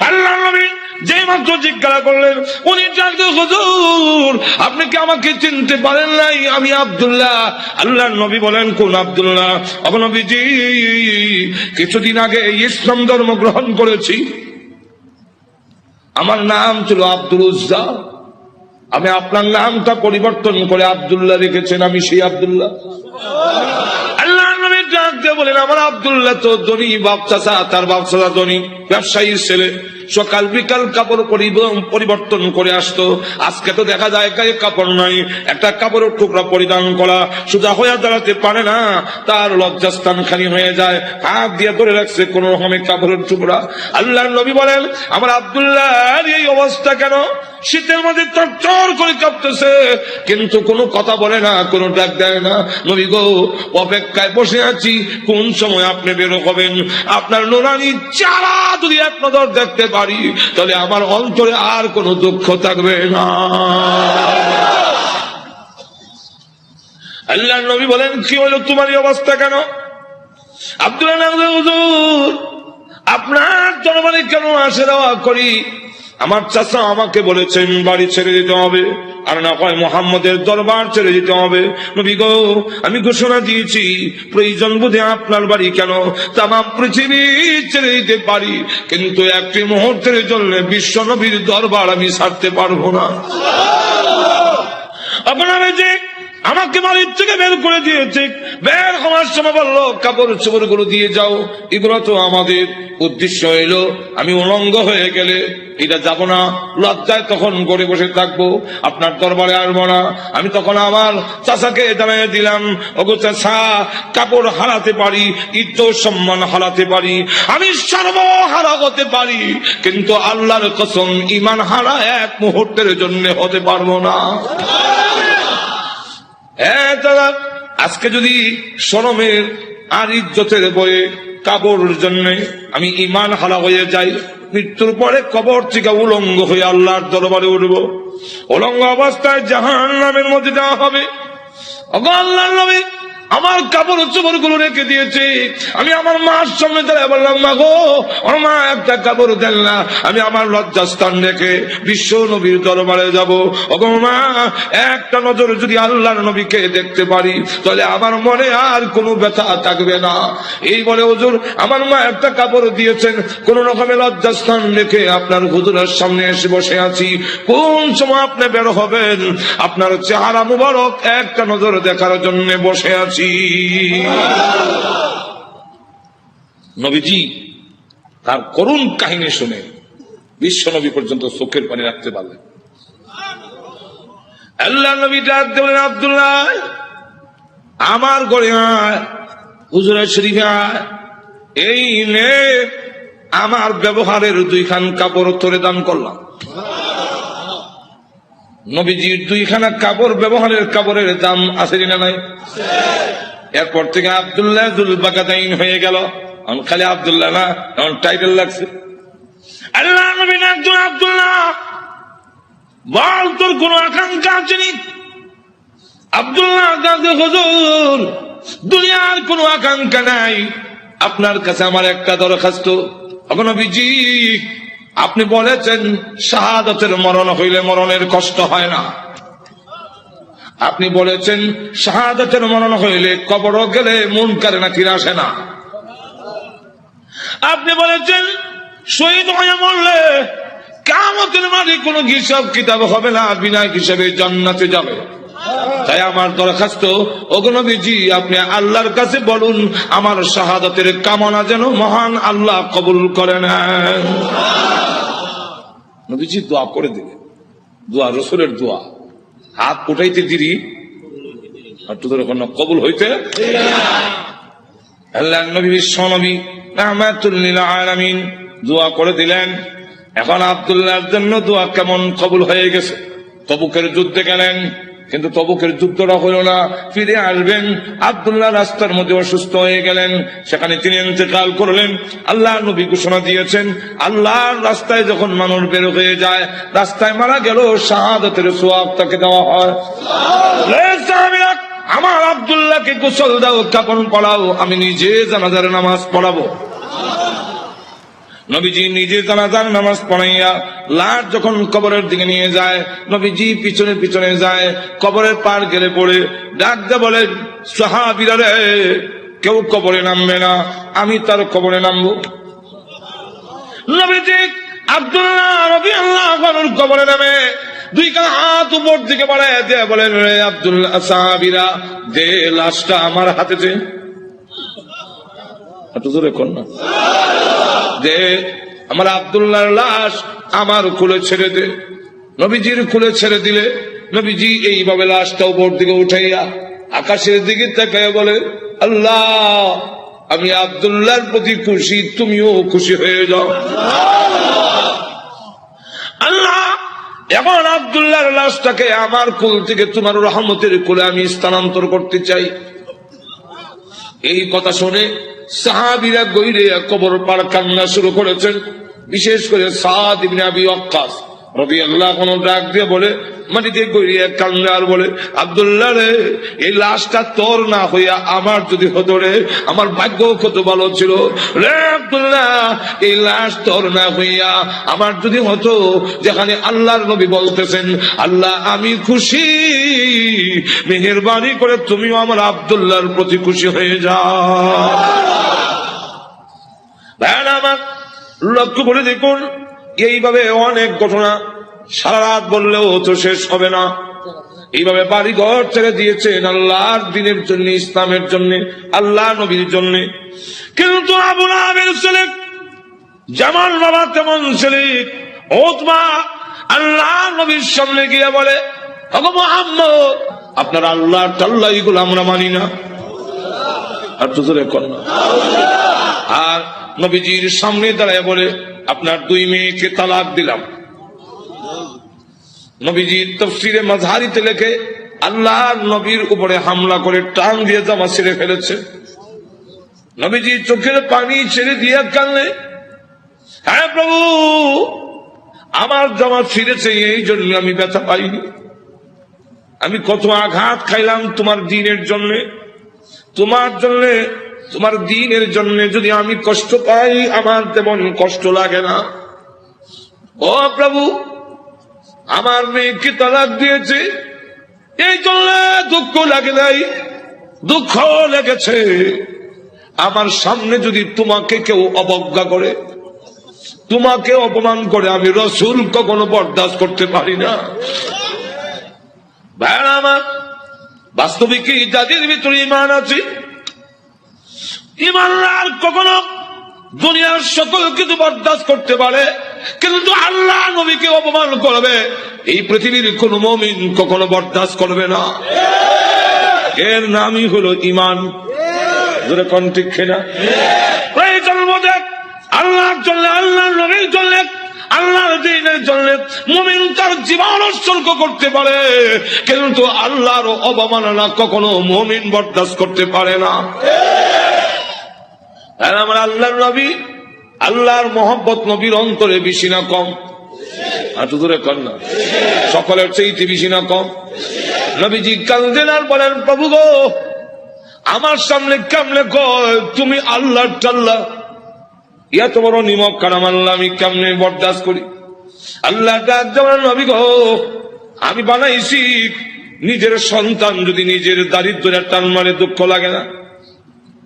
আল্লাহ নবী যে মাত্র জিজ্ঞাসা করলেন, উনি জানতে, হুজুর আপনি কি আমাকে চিনতে পারেন নাই? আমি আব্দুল্লাহ। আল্লাহ নবী বলেন, কোন আব্দুল্লাহ? নবীজি কিছুদিন আগে ইসলাম ধর্ম গ্রহণ করেছি, আমার নাম ছিল আব্দুল উজ্জা, আমি আপনার নামটা পরিবর্তন করে আব্দুল্লাহ রেখেছেন, আমি সেই আব্দুল্লাহ। আল্লাহ নবী ডাকতে বলেন, আমার আব্দুল্লাহ তো ধনী বাপ চাচা, তার বাপ চাচা ধনী ব্যবসায়ীর ছেলে, সকাল বিকাল কাপড় পরিবর্তন করে আসতো। আজকে তো দেখা যায় গায়ে কাপড় নাই, একটা কাপড়ের টুকরা পরিধান করা, সোজা হয়ে দাঁড়াতে পারে না, তার লজ্জাস্থান খালি হয়ে যায়, হাত দিয়ে ধরে রাখছে কোন রকমে কাপড়ের টুকরা। আল্লাহ নবী বলেন, আমার আব্দুল্লাহর এই অবস্থা কেন? শীতের মধ্যে চর করে কাঁপতেছে, কিন্তু কোনো কথা বলে না, কোনো ডাক দেয় না। নবী গো, অপেক্ষায় বসে আছি, কোন সময় আপনি বের হবেন। আপনার নুরানি চারা যদি এক নজর দেখতে পারি, তাহলে আমার অন্তরে আর কোনো দুঃখ থাকবে না। আল্লাহ নবী বলেন, কি হলো তোমার এই অবস্থা কেন? আব্দুল্লাহ, হুজুর আপনার দরবারে কেন আসে যাওয়া করি? আমার চাচা আমাকে বলেছেন বাড়ি ছেড়ে দিতে হবে, আর না হয় মোহাম্মদের দরবার ছেড়ে দিতে হবে। নবী গো, আমি ঘোষণা দিয়েছি, প্রয়োজন বোধে আপনার বাড়ি কেন তাম পৃথিবী ছেড়ে দিতে পারি, কিন্তু একটি মুহূর্তের জন্য বিশ্ব নবীর দরবার আমি ছাড়তে পারবো না। আপনারা যে আমাকে বাড়ির থেকে বের করে দিয়েছে, বের হওয়ার সময় বললো কাপড় চোপড় গুলো দিয়ে যাও, এগুলো তো আমাদের উদ্দেশ্য হইল আমি উলঙ্গ হয়ে গেলে এটা যাব না, লজ্জায় তখন ঘরে বসে থাকবো, আপনার দরবারে আসবো না। আমি তখন আমার চাচাকে জানাই দিলাম, ওগো চাচা, কাপড় হারাতে পারি, ইজ্জত সম্মান হারাতে পারি, আমি সর্বহারা হতে পারি, কিন্তু আল্লাহর কসম ঈমান হারা এক মুহূর্তের জন্য হতে পারবো না। হ্যাঁ দাদা, আজকে যদি শরমের আর ইজ্জতের বয়ে কাপড়ের জন্য আমি ঈমান হারা হয়ে যাই, মৃত্যুর পরে কবর থেকে উলঙ্গ হয়ে আল্লাহর দরবারে উঠব, উলঙ্গ অবস্থায় জাহান্নামের মধ্যে দেওয়া হবে। আল্লাহর নবী আমার কাপড় চোপড় গুলো রেখে দিয়েছে, আমি আমার মার সামনে দাঁড়ায় বললাম, মা গো, আমার মা একটা কাপড় দেন না, আমি আমার লজ্জাস্থান রেখে বিশ্ব নবীর দরবারে যাব। ওগো মা, একটা নজর যদি আল্লাহর নবীকে দেখতে পারি, তাহলে আমার মনে আর কোনো ব্যথা থাকবে না। এই বলে হুজুর আমার মা একটা কাপড় দিয়েছেন, কোন রকমের লজ্জাস্থান রেখে আপনার হুজুরের সামনে এসে বসে আছি। কোন সময় আপনি বের হবেন, আপনার চেহারা মুবারক একটা নজর দেখার জন্য বসে আছি। নবীজি তার করুণ কাহিনী শুনে বিশ্ব নবী পর্যন্ত চোখের পানি রাখতে পারলেন। আল্লাহ নবী ডাক দিলেন, আব্দুল্লাহ আমার ঘরে আয়, হুজুরের শরীফে আয়, এই নে আমার ব্যবহারের 2 খান কাপড় তোরে দান করলাম। নবীজির 2 খানা কাপড়, ব্যবহারের কাপড়ের দাম আছে না নাই? এরপর থেকে আব্দুল্লাহ যুলবাকাতাইন হয়ে গেল, খালি আব্দুল্লাহ না, এমন টাইটেল লাগছে। আল্লাহ নবী একজন, আব্দুল্লাহ বল তোর কোন আকাঙ্ক্ষা আছে নি? আব্দুল্লাহ হুজুর দুনিয়ার কোন আকাঙ্ক্ষা নাই, আপনার কাছে আমার একটা দরখাস্ত। নবীজি আপনি বলেছেন শাহাদাতের মরণ হইলে মরণের কষ্ট হয় না। আপনি বলেছেন শাহাদাতের মরণ হইলে কবর গেলে মুনকার নাকির আসে না। আপনি বলেছেন শহীদ হয়ে মরলে কিয়ামতের মাঠে কোনো হিসাব কিতাব হবে না, বিনা হিসাবে জান্নাতে যাবে। তাই আমার দরখাস্ত, ওগো নবীজি, আপনি আল্লাহর কাছে বলুন আমার শাহাদাতের কামনা যেন মহান আল্লাহ কবুল করে নেন। নবীজি দোয়া করে দিলেন, দোয়া রাসূলের দোয়া, হাত উঠাইতে দিরি একটু ধরে কবুল হইতে আল্লাহ নবী বিশ্ব নবী রাহমাতুল লিল আলামিন দোয়া করে দিলেন। এখন আব্দুল্লাহর জন্য দোয়া কেমন কবুল হয়ে গেছে। তবুকের যুদ্ধে গেলেন, কিন্তু তবুকের যুদ্ধটা হলো না, ফিরে আসবেন। আব্দুল্লাহ রাস্তার মধ্যে অসুস্থ হয়ে গেলেন, সেখানে তিনি ইন্তেকাল করলেন। আল্লাহ নবী ঘোষণা দিয়েছেন, আল্লাহর রাস্তায় যখন মানুষ বের হয়ে যায়, রাস্তায় মারা গেল শাহাদাতের সওয়াব তাকে দেওয়া হয়। আমার আব্দুল্লাহকে গোসল দাও, কাফন পরাও, আমি নিজে জানাজার নামাজ পড়াবো। নবীজি নিজে জানাজার নামাজ পড়াইয়া লাশ যখন কবরের দিকে নিয়ে যায়, নবীজি পিছনে পিছনে যায়, কবরের পার গেলে পড়ে ডাক দিয়ে বলেন, সাহাবীরা রে, কেউ কবরে নামবে না, আমি তার কবরে নামবো। নবীজি আব্দুল্লাহ রাদিয়াল্লাহু আনহুর কবরে নামে দুই কাঁধ হাত উপর দিকে বাড়ায় দিয়ে বলেন, রে আব্দুল্লাহ, সাহাবীরা দে লাশটা আমার হাতে দে। একটু জোরে কর না, যে আমার আব্দুল্লাহর লাশ আমার কোলে ছেড়ে দে। নবীজির কোলে ছেড়ে দিলে নবীজি এইভাবে লাশটা উপর দিকে উঠাইয়া আকাশের দিকে তাকায় বলে, আল্লাহ, আমি আব্দুল্লাহর প্রতি খুশি, তুমিও খুশি হয়ে যাও। আল্লাহ, এখন আব্দুল্লাহর লাশটাকে আমার কোল থেকে তোমার রহমতের কোলে আমি স্থানান্তর করতে চাই। এই কথা শুনে সাহাবীরা গইরে কবর পার কান্না শুরু করেছেন। বিশেষ করে সাদ ইবনে আবি ওয়াক্কাস রাদিয়াল্লাহু আনহু ডাক দিয়ে বলে, মাটিতে গইরে কান্না আর বলে, আব্দুল্লাহ রে, এই লাশটা তোর না হইয়া আমার যদি হতো রে, আমার ভাগ্য কত ভালো ছিল রে আব্দুল্লাহ, এই লাশ তোর না হইয়া আমার যদি হতো, যেখানে আল্লাহর নবী বলতেছেন, আল্লাহ আমি খুশি, মেহেরবানি করে তুমিও আমার আব্দুল্লাহর প্রতি খুশি হয়ে যাও। আমার লক্ষ্য করে দেখুন, এইভাবে অনেক ঘটনা সারা রাত বললেও তো শেষ হবে না। এইভাবে বাড়ি ঘর ছেড়ে দিয়েছেন আল্লাহর দ্বীনের জন্য, ইসলামের জন্য, আল্লাহ নবীর জন্য। কিন্তু আবু লাহাবের ছেলে যেমন বাবা তেমন ছেলে উতবা আল্লাহ নবীর সামনে গিয়ে বলে, ওগো মুহাম্মদ, আপনার আল্লাহ টাল্লাহ এগুলো আমরা মানি না। আর তো জোরে কর না। আর নবীজির সামনে দাঁড়ায় বলে, আপনার দুই মেয়েকে তালাক দিলাম। নবীজির তাফসীরে মাযহারিতে লেখে, আল্লাহ নবীর উপরে হামলা করে টান দিয়ে জামা ছিঁড়ে ফেলেছে। নবীজি চোখের পানি ছেড়ে দিয়ে কাঁদলেন, হ্যাঁ প্রভু, আমার জামা ছিঁড়েছে, এই জন্য আমি ব্যথা পাইনি। আমি কত আঘাত খাইলাম তোমার দ্বীনের জন্য, তোমার জন্য, তোমার দ্বীনের জন্য যদি আমি কষ্ট পাই, আমার তেমন কষ্ট লাগে না। ও প্রভু, আমার মেয়েকে তালাক দিয়েছে, এই জন্য দুঃখ লাগে নাই, দুঃখ লেগেছে। আমার সামনে যদি তোমাকে কেউ অবজ্ঞা করে, তোমাকে অপমান করে, আমি রাসূল কখনো বরদাস্ত করতে পারি না। ভাই আমার, বাস্তবিক যাদের ভিতরে ঈমান আছে, ঈমানদার কখনো দুনিয়ার সকল কিছু বরদাস্ত করতে পারে, কিন্তু আল্লাহ নবীকে অপমান করবে, এই পৃথিবীর কোন মুমিন কখনো বরদাস্ত করবে না। এর নামই হলো ঈমান। জোরে কোন ঠিক কিনা? প্রয়োজন বোধে আল্লাহর জন্য, আল্লাহর নবীর জন্য, আল্লাহর দ্বীনের জন্য মুমিন তার জীবন উৎসর্গ করতে পারে, কিন্তু আল্লাহর অবমাননা কখনো মুমিন বরদাস্ত করতে পারে না। আমার আল্লাহর নবী, আল্লাহর মহব্বত নবীর অন্তরে বেশি না কম? একটু দূরে কর না, সকলের চেয়ে বেশি না কম? নবীজি কাঁদলেন আর বলেন, প্রভু গো, আমার সামনে কেমনে কয় তুমি আল্লাহর টাল্লা, এত বড় নিমক কারাম আল্লাহ আমি কেমনে বরদাস্ত করি? আল্লাহ ডাক দেওয়ার নবী গো, আমি বানাইছি নিজের সন্তান যদি নিজের দারিদ্র্যের টান মারে দুঃখ লাগে না?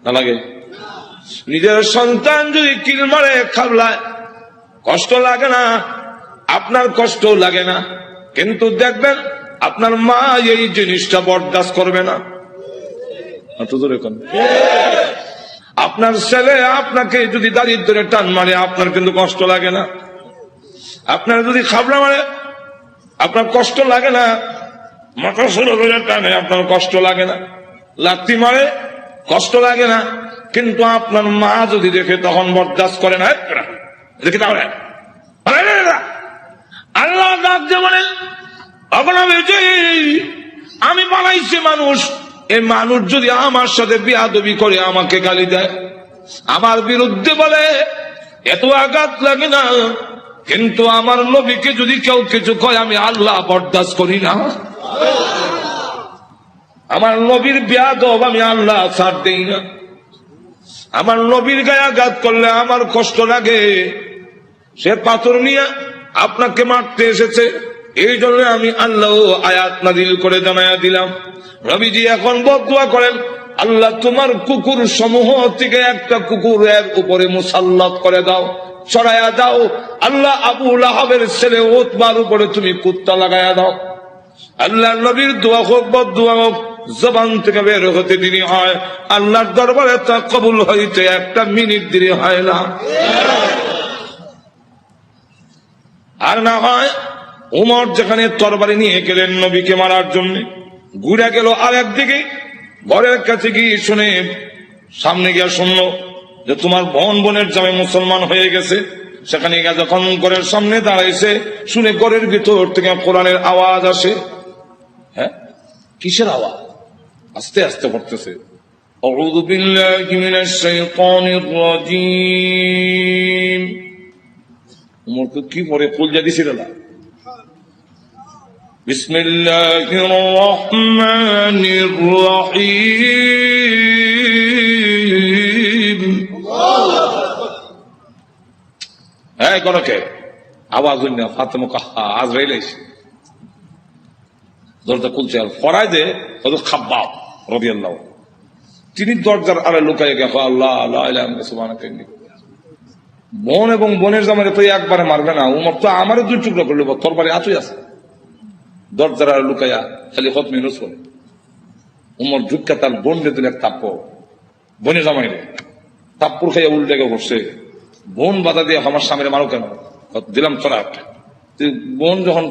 না লাগে? নিজের সন্তান যদি কিল মারে খাবলায় কষ্ট লাগে না? আপনার কষ্ট লাগে না, কিন্তু দেখবেন আপনার মা এই জিনিসটা বরদাস্ত করবে না। আপনার ছেলে আপনাকে যদি দারিদ্র্যের টান মারে আপনার কিন্তু কষ্ট লাগে না? আপনার যদি খাবলা মারে আপনার কষ্ট লাগে না? মাথা সুরগুলো টানে আপনার কষ্ট লাগে না? লাত্তি মারে কষ্ট লাগে না, কিন্তু আপনার মা যদি দেখে তখন বরদাস্ত করে না। দেখি তাহলে আল্লাহ ডাক যে বলেন, আমি বানাইছি মানুষ, এই মানুষ যদি আমার সাথে বেয়াদবি করে, আমাকে গালি দেয়, আমার বিরুদ্ধে বলে, এত আঘাত লাগে না, কিন্তু আমার নবীকে যদি কেউ কিছু কয় আমি আল্লাহ বরদাস্ত করি না। আমার নবীর বেয়াদব আমি আল্লাহ ছাড় দেই না। আমার নবীর গায়ে আঘাত করলে আমার কষ্ট লাগে। সে পাথর নিয়ে আপনাকে মারতে এসেছে, এই জন্য আমি আল্লাহ আয়াত নাযিল করে জানায়া দিলাম। নবীজি এখন বদদুয়া করেন, আল্লাহ তোমার কুকুর সমূহ থেকে একটা কুকুরের উপরে মুসাল্লাত করে দাও, ছড়াইয়া দাও। আল্লাহ আবু লাহাবের ছেলে উতবার উপরে তুমি কুত্তা লাগাইয়া দাও। আল্লাহ নবীর দোয়া হোক বদদুয়া হোক, জবান থেকে বের হতে দেরি হয়, আল্লাহর দরবারে তা কবুল হইতে একটা মিনিট দেরি হয় না। আর না হয় উমর যেখানে তরবারি নিয়ে গেলেন নবীকে মারার জন্য, ঘুরে গেল আর একদিকে, ঘরের কাছে গিয়ে শুনে, সামনে গিয়া শুনলো যে তোমার বোনের জামে মুসলমান হয়ে গেছে। সেখানে গিয়ে যখন ঘরের সামনে দাঁড়াইছে, শুনে ঘরের ভিতর থেকে কোরআনের আওয়াজ আসে। হ্যাঁ, কিসের আওয়াজ? আস্তে আস্তে পড়তেছে, আউযু বিল্লাহি মিনাশ শাইতানির রাজীম। উমরকে কি পড়ে কলজা দিছিল না? বিসমিল্লাহির রহমানির রহিম। এই করকে আওয়াজ হইল না, ফাতেমা কাহা আজরাইল আইছে, দরজা খুলছে, আর ফরায় দে হযরত খাব্বাব রাদিয়াল্লাহু, তিনি দরজার আড়ে লুকায়ে গেছে, আল্লাহ লা ইলাহা ইল্লাল্লাহ সুবহানাকা ইন্নী। বোন এবং বোনের জামাইরে তো একবারে মারবে না, উমর তো আমারও দুই টুকরা করলো, তরবারি আতুই আছে, দরজার আড়ে লুকাইয়া খালি খতমে নুস করে। উমর ঝুঁকা তার বোনরে দিল এক থাপ্পড়, বোনের জামাইরে থাপ্পড় খাইয়া উল্টে গিয়ে বসছে। বোন বাধা দিয়ে আমার সামনে মারো কেন? দিলাম তোরা একটা। বোন যখন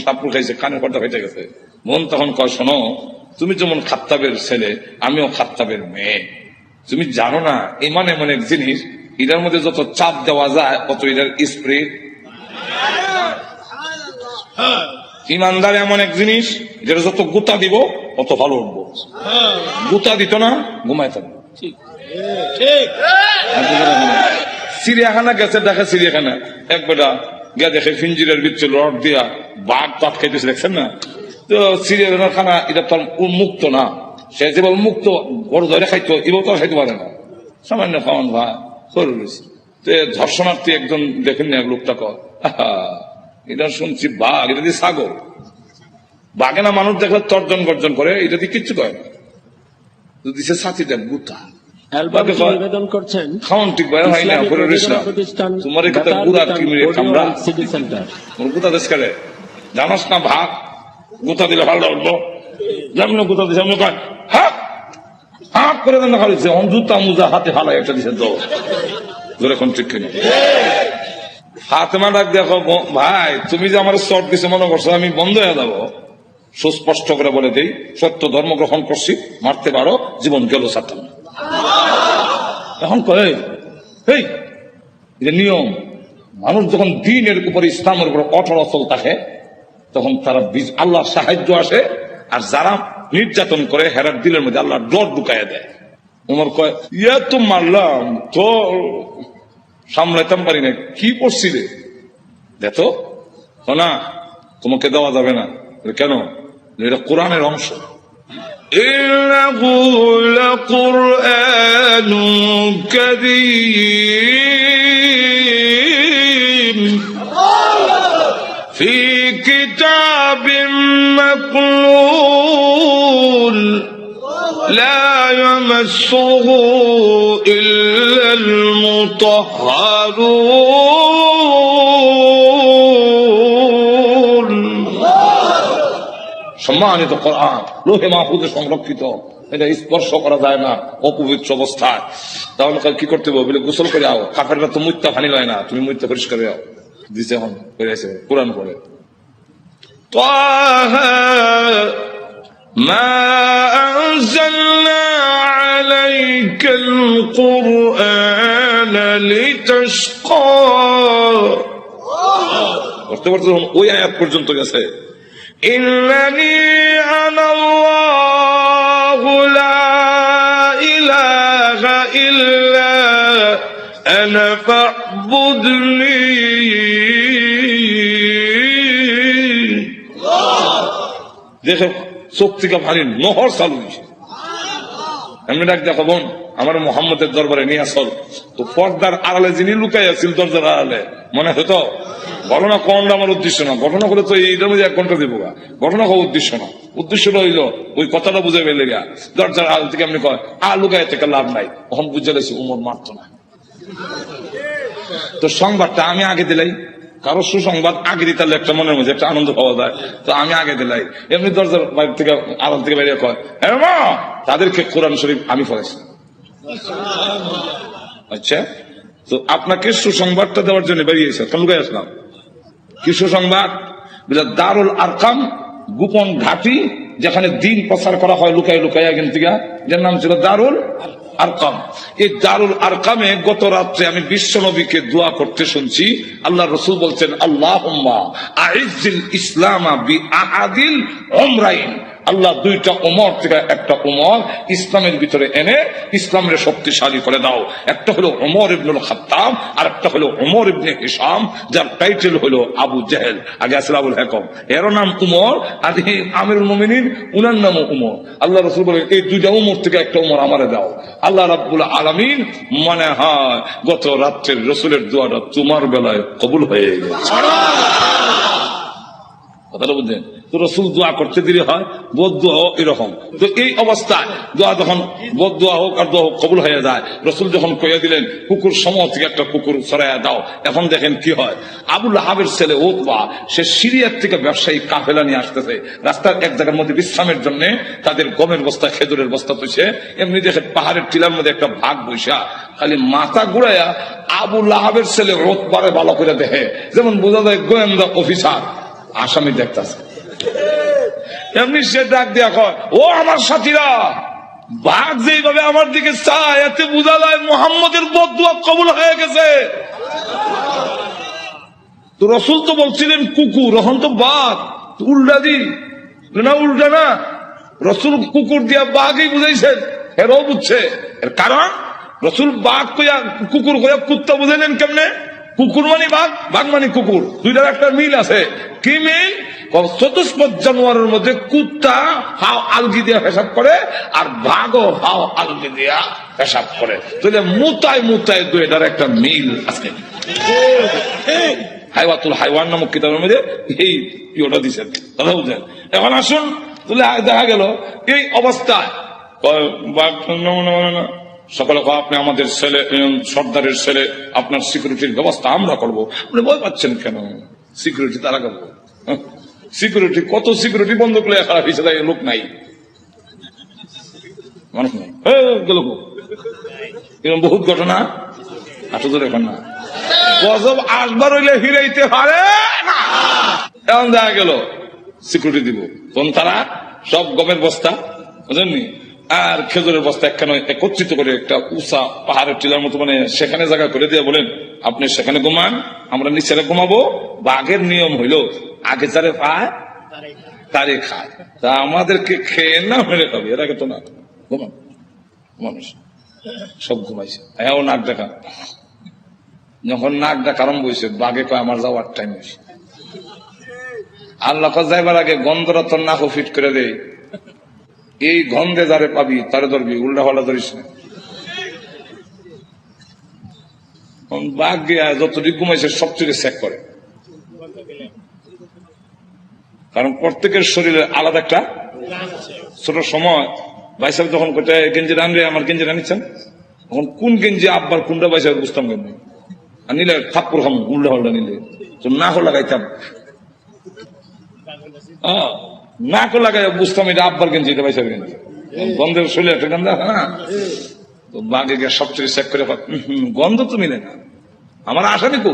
থাপ্পড় খাইছে, কানের পর্দা ফেটে গেছে, বোন তখন কয়, শোনো, তুমি যেমন খাত্তাবের ছেলে, আমিও খাত্তাবের মেয়ে, তুমি জানো না ইমান এমন এক জিনিস, এটার মধ্যে যত চাপ দেওয়া যায় তত এটার স্প্রিট। ইমানদার এমন এক জিনিস, যেটা যত গুতা দিব তত ভালো উঠবো, গুতা দিত না ঘুমায় থাকবো। চিড়িয়াখানা গেছে, দেখে চিড়িয়াখানা এক বেটা গিয়ে দেখে ফিঞ্জিরের ভিতরে রড দিয়া বাঘ পাট খাইতেছে, দেখছেন না? তো চিড়িয়াখানা খানা এটা তো উন্মুক্ত না, সে যে উন্মুক্ত বড় ধরে খাইতো, এবার তো খাইতে পারে না, সামান্য খাওয়ান ভাই করে রয়েছে। তো ধর্ষণার্থী একজন দেখেন না, এক লোকটা কয়, এটা শুনছি বাঘ, এটা দিয়ে ছাগল, বাঘে না মানুষ দেখলে তর্জন গর্জন করে, এটা দিয়ে কিচ্ছু করে না, যদি সে সাথী দেন গুতা নিবেদন করছেন খাওয়ান ঠিক ভাই হয় না করে রয়েছে না। তোমার এখানে গুড়া কিমরে কামড়া সিটি সেন্টার গুতা দেশ করে জানাস না, ভাগ গুতা দিলে ভালো উঠবো, যেমন গুতা দিছে এমন কয় হাক হাক করে দেন, খালিছে জুতা মুজা হাতে ফালাই একটা দিছে, তো এখন ঠিক কিনা ফাতেমা ডাক দেখো, ভাই তুমি যে আমার চট দিছে মনে করছো আমি বন্ধ হয়ে যাবো? সুস্পষ্ট করে বলে দেই, সত্য ধর্ম গ্রহণ করছি, মারতে পারো, জীবন গেল ছাড়তাম না। এখন কয়ে এই যে নিয়ম, মানুষ যখন দিনের উপর ইসলামের উপর অটল অচল থাকে, তখন তারা আল্লাহর সাহায্য আসে, আর যারা নির্যাতন করে হেরার দিলের মধ্যে আল্লাহ ডর ঢুকাইয়া দেয়। উমর কয়, ইয়া তো মারলাম তো সামলাইতাম পারি না, কি করছিলে দেখো না, তোমাকে দেওয়া যাবে না। কেন? এটা কোরআনের অংশ। ইন্নাহু লাকুরআনুন কারীম يمسه إلا المطهرون সম্মানিত কোরআন লোহে মাহফুজে সংরক্ষিত, এটা স্পর্শ করা যায় না অপবিত্র অবস্থায়। তাহলে কি করতে হবে বলে গোসল করে আও, কাফেররা তো মুত্তা ফানি লয় না, তুমি মুত্তা পরিষ্কার আও দিছে। এখন করেছে কোরআন পড়ে তাহা মা আনজালনা আলাইকাল কুরআন লিতাশকা। করতে করতে ওই আয়াত পর্যন্ত গেছে ইন্নানি আনাল্লাহু লা ইলাহা ইল্লা আনা ফা'বুদনি। দেখো চোখ থেকে পানি নহর চালু হয়েছে। এমনি ডাক দেখো বোন, আমার মোহাম্মদের দরবারে নিয়ে আসল তো পর্দার আড়ালে যিনি লুকাই আছিল দরজার আড়ালে, মনে হতো ঘটনা কমটা আমার উদ্দেশ্য না, ঘটনা করে তো এইটার মধ্যে 1 ঘন্টা দেবো, ঘটনা হওয়া উদ্দেশ্য না। উদ্দেশ্যটা হইল ওই কথাটা বুঝে পেলে গা দরজার আড়াল থেকে এমনি কয় লুকায় থেকে লাভ নাই। তখন বুঝে গেছি উমর মারতো না। তো সংবাদটা আমি আগে দিলাই, কারো সুসংবাদ আগে দিতে একটা মনের মধ্যে একটা আনন্দ পাওয়া যায়, তো আমি আগে দিলাই। এমনি দরজার বাইরে থেকে আড়াল থেকে বাইরে কয় মা, তাদেরকে কোরআন শরীফ আমি পড়েছি। আচ্ছা, তো আপনাকে সুসংবাদটা দেওয়ার জন্য বেরিয়েছে, কেন লুকাই আসলাম? কি সুসংবাদ? দারুল আরকাম গোপন ঘাঁটি, যেখানে দিন প্রচার করা হয় লুকাই লুকাই এখান থেকে, যার নাম ছিল দারুল আরকাম। এই দারুল আরকামে গত রাত্রে আমি বিশ্ব নবীকে দোয়া করতে শুনছি। আল্লাহ রসুল বলছেন আল্লাহুম্মা আইজ্জিল ইসলামা বি আহাদিল উমরাইন। আল্লাহ 2টা উমর থেকে একটা উমর ইসলামের ভিতরে এনে ইসলামের শক্তিশালী করে দাও। একটা হলো উমর ইবনুল খাত্তাব, আর একটা হলো উমর ইবনে হিশাম, যার টাইটেল হলো আবু জেহেল। আগে আসলে আবুল হাকাম, এর নাম উমর, আর আমিরুল মুমিনিন উনার নামও উমর। আল্লাহ রাসূল বলেন এই 2টা উমর থেকে একটা উমর আমারে দাও। আল্লাহ রাব্বুল আলামিন মনে হয় গত রাত্রের রাসূলের দোয়াটা তোমার বেলায় কবুল হয়ে গেছে। কথাটা বুঝলেন? তো রসুল দোয়া করতে দেরি হয়, বদদোয়া হোক এরকম। তো এই অবস্থায় দোয়া যখন বদদোয়া হোক আর দোয়া হোক কবুল হয়ে যায়, রসুল যখন কইয়া দিলেন কুকুর সমূহ থেকে একটা কুকুর সরাইয়া দাও, এখন দেখেন কি হয়। আবু লাহাবের ছেলে উতবা, সে সিরিয়ার থেকে ব্যবসায়ী কাফেলা নিয়ে আসতেছে, রাস্তার এক জায়গার মধ্যে বিশ্রামের জন্য তাদের গমের বস্তা খেজুরের বস্তা তুইছে। এমনি দেখে পাহাড়ের টিলার মধ্যে একটা ভাগ বৈশা খালি মাথা ঘুরাইয়া আবু লাহাবের ছেলে উতবারে ভালো করে দেখে, যেমন বোঝা যায় গোয়েন্দা অফিসার আসামি দেখতেছে। এমনি সে ডাক দিয়া কয় ও আমার সাথীরা, বাঘ যেভাবে আমার দিকে চায় এতে বোঝা যায় মুহাম্মদের বদদুয়া কবুল হয়ে গেছে। তো রসুল তো বলছিলেন কুকুর, এখন তো বাঘ, উল্টা দি না, উল্টা না, রসুল কুকুর দিয়া বাঘই বুঝাইছেন, এরাও বুঝছে। এর কারণ রসুল বাঘ কইয়া কুকুর কইয়া কুত্তা বুঝাইলেন কেমনে? কুকুর মানে বাঘ, বাঘ মানে কুকুর, 2টার একটা মিল আছে। কি মিল? চতুষ্পদ জানোয়ারের মধ্যে কুত্তা হাও আলগি দিয়া পেশাব করে, আর বাঘও হাও আলগি দিয়া পেশাব করে। তাহলে মুতায় মুতায় 2টার একটা মিল আছে। হাইওয়াতুল হাইওয়ান নামক কিতাবের মধ্যে এই ইয়েটা দিচ্ছেন, কথা বুঝলেন? এখন আসুন, তাহলে দেখা গেল এই অবস্থায় সকলে আপনি আমাদের ছেলে, সর্দারের ছেলে, আপনার সিকিউরিটির ব্যবস্থা আমরা করবো। আপনি ভয় পাচ্ছেন কেন? সিকিউরিটি তারা করবো। সিকিউরিটি কত সিকিউরিটি বন্ধ করে খারাপ হিসেবে লোক নাই, মানুষ নাই, গেল এরকম বহুত ঘটনা আসো তো এখন না। গজব আসবার হইলে হিরাইতে পারে না। এখন দেখা গেল সিকিউরিটি দিব, তখন তারা সব গমের বস্তা বুঝলেননি আর খেজুরের বস্তা একখানে একত্রিত করে একটা উষা পাহাড়ের টিলার মতো মানে সেখানে জায়গা করে দিয়ে বলেন আপনি সেখানে ঘুমান, আমরা নিচে ঘুমাবো। বাঘের নিয়ম হইল আগে যারে পায় তারে খায়, তা আমাদেরকে খেয়ে না মেরে খাবে, এর আগে তো না ঘুমান। মানুষ সব ঘুমাইছে, হ্যাঁ নাক ডাকা। যখন নাক ডাকা আরম্ভ হয়েছে, বাঘে কয় আমার যাওয়ার টাইম হয়েছে। আল্লাহ যাইবার আগে গন্ধরা তোর নাক ফিট করে দেয়, এই গন্ধে যারে পাবি তারে ধরবি, উল্টা হল্লা ধরিস না। বাঘ গিয়া যতটুকু ঘুমাইছে সবচেয়ে চেক করে, কারণ প্রত্যেকের শরীরে আলাদা একটা ছোট সময় ভাই সাহেব যখন কোথায় গেঞ্জি রানবে আমার গেঞ্জি রানিচ্ছেন তখন কোন গেঞ্জি আব্বার কোনটা ভাই সাহেব বুঝতাম কেন আর নিলে থাপ্পর খাম উল্টা হল্টা নিলে তো না হো লাগাইতাম না কো লাগাই বুঝতাম এটা আব্বার গেঞ্জি এটা ভাই সাহেব গেঞ্জি গন্ধের শরীরে একটা গন্ধ না তো বাঘে গিয়ে সবচেয়ে চেক করে গন্ধ তো মিলে না আমার আসামি কো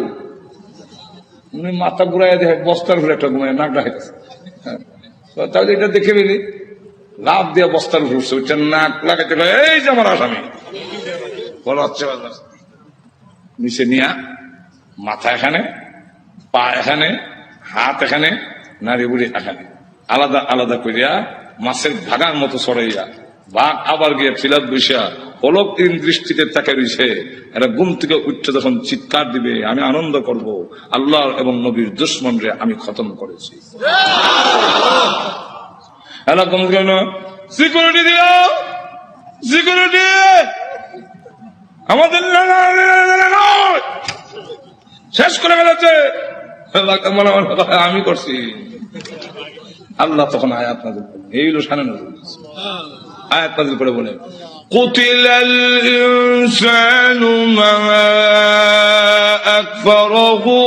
মাথা ঘুরাই দেখে বস্তার ঘুরে একটা ঘুমায় নাক ডাকাইতেছে তাহলে এটা দেখে ফেলি লাভ দিয়ে বস্তার ঘুরছে ওইটা নাক লাগাইতে এই যে আমার আসামি বলা হচ্ছে নিচে নিয়া মাথা এখানে পা এখানে হাত এখানে নারী বুড়ি এখানে আলাদা আলাদা করিয়া মাছের ভাগার মতো সরাইয়া বাঘ আবার গিয়ে ফিলাত বসিয়া পলক দৃষ্টিতে তাকে রয়েছে এরা ঘুম থেকে উঠতে যখন চিৎকার দিবে আমি আনন্দ করব আল্লাহ এবং নবীর দুশ্মন রে আমি খতম করেছি সিকিউরিটি দিল সিকিউরিটি আমাদের শেষ করে ফেলেছে আমি করছি আল্লাহ তখন আয়াত নাযিল করলেন এই হলো শানে নজরুল আয়াত নাযিল করে বলে কুতিলাল ইনসানু মা আকফারহু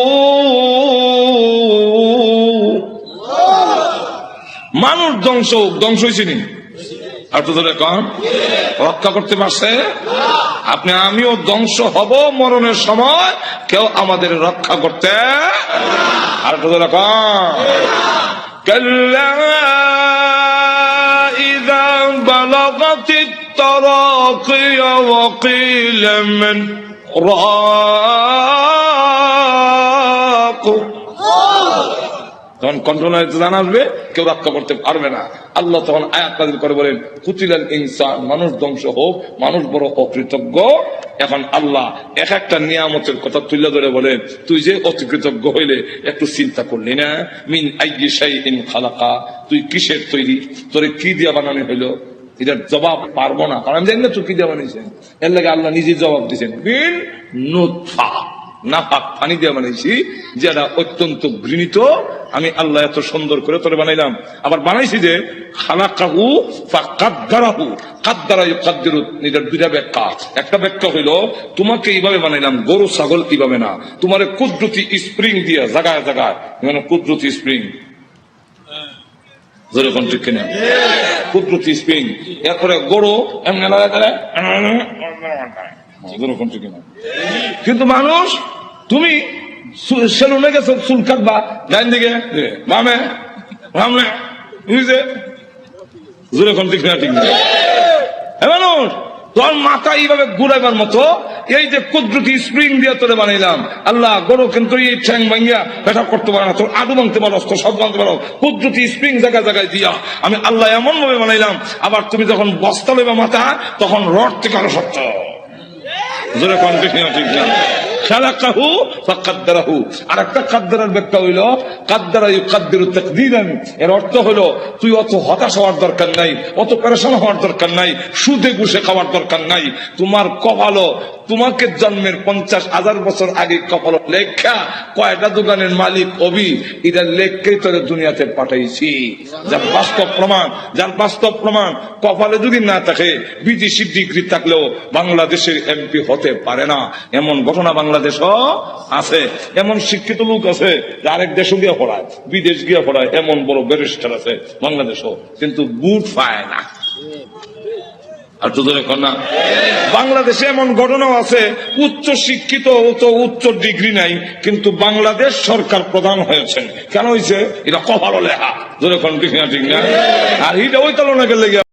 মানুষ ধ্বংস হয়েছে নি আর তো ধরে কম রক্ষা করতে পারছে আপনি আমিও ধ্বংস হব মরণের সময় কেউ আমাদের রক্ষা করতে আর তো ধরে কম كلا إذا بلغت التراقي وقيل من راق তখন কন্ট্রোলার জানা আসবে কেউ রক্ষা করতে পারবে না আল্লাহ তখন আয়াত নাযিল করে বলেন কুতিলাল ইনসান মানুষ ধ্বংস হোক মানুষ বড় অকৃতজ্ঞ এখন আল্লাহ এক একটা নিয়ামতের কথা তুলে ধরে বলেন তুই যে অকৃতজ্ঞ হইলে একটু চিন্তা করলি না মিন আইয়ি শাইইন খালাকা তুই কিসের তৈরি তোরে কি দিয়া বানানো হইলো এটার জবাব পারবো না কারণ আমি জানি না তুই কি দিয়া বানিয়েছেন এর লাগে আল্লাহ নিজেই জবাব দিয়েছেন মিন নুতফা নাপাক পানি দিয়ে বানাইছি যেটা অত্যন্ত ঘৃণিত আমি আল্লাহ এত সুন্দর করে তোরে বানাইলাম আবার বানাইছি যে খালাকাহু ফাকাদ্দারাহু কাদ্দারা ইউকাদ্দিরু এটার দুইটা ব্যাখ্যা একটা ব্যাখ্যা হইলো তোমাকে এইভাবে বানাইলাম গরু ছাগল এইভাবে না তোমারে কুদরতি স্প্রিং দিয়ে জায়গায় জায়গায় মানে কুদরতি স্প্রিং যেরকম ঠিক কিনা কুদরতি স্প্রিং এরপরে গরু এমনি লাগায় যেরকম ঠিক কিনা কিন্তু মানুষ তুমি সেলুনে গেছো চুল কাটবা ডাইন দিকে বামে বামে বুঝছে যেরকম ঠিক না ঠিক না মানুষ তোর মাথা এইভাবে ঘুরাইবার মতো এই যে কুদরতি স্প্রিং দিয়ে তোরে বানাইলাম আল্লাহ গরু কিন্তু এই ঠ্যাং ভাঙ্গিয়া ব্যথা করতে পারে না তোর আডু ভাঙতে পারো তোর সব ভাঙতে পারো কুদরতি স্প্রিং জায়গায় জায়গায় দিয়া আমি আল্লাহ এমন ভাবে বানাইলাম আবার তুমি যখন বস্তা লইবা মাথা তখন রড থেকে আরো শক্ত জোরে কোন ঠিক না ঠিক না খালাকাহু ফাকাদ্দারাহু আর একটা কাদ্দারার ব্যাখ্যা হইল কাদ্দারা ইউকাদ্দিরু তাকদীরান এর অর্থ হলো তুই অত হতাশ হওয়ার দরকার নাই অত পেরেশান হওয়ার দরকার নাই সুদে ঘুষে খাওয়ার দরকার নাই তোমার কপালও তোমাকে জন্মের 50,000 বছর আগে কপাল লেখা কয়টা দোকানের মালিক অবি এটা লেখকেই তোর দুনিয়াতে পাঠাইছি যার বাস্তব প্রমাণ কপালে যদি না থাকে বিদেশি ডিগ্রি থাকলেও বাংলাদেশের এমপি হতে পারে না এমন ঘটনা বাংলাদেশও আছে এমন শিক্ষিত লোক আছে যে আরেক দেশও গিয়ে পড়ায় বিদেশ গিয়ে পড়ায় এমন বড় ব্যারিস্টার আছে বাংলাদেশও কিন্তু বুট পায় না আর তো ধরে কন্যা বাংলাদেশে এমন ঘটনাও আছে উচ্চ শিক্ষিত উচ্চ ডিগ্রি নাই কিন্তু বাংলাদেশ সরকার প্রধান হয়েছেন কেন হয়েছে এটা কপাল লেখা ধরে কোন ঠিক না আর এটা ওই তুলনা গেলে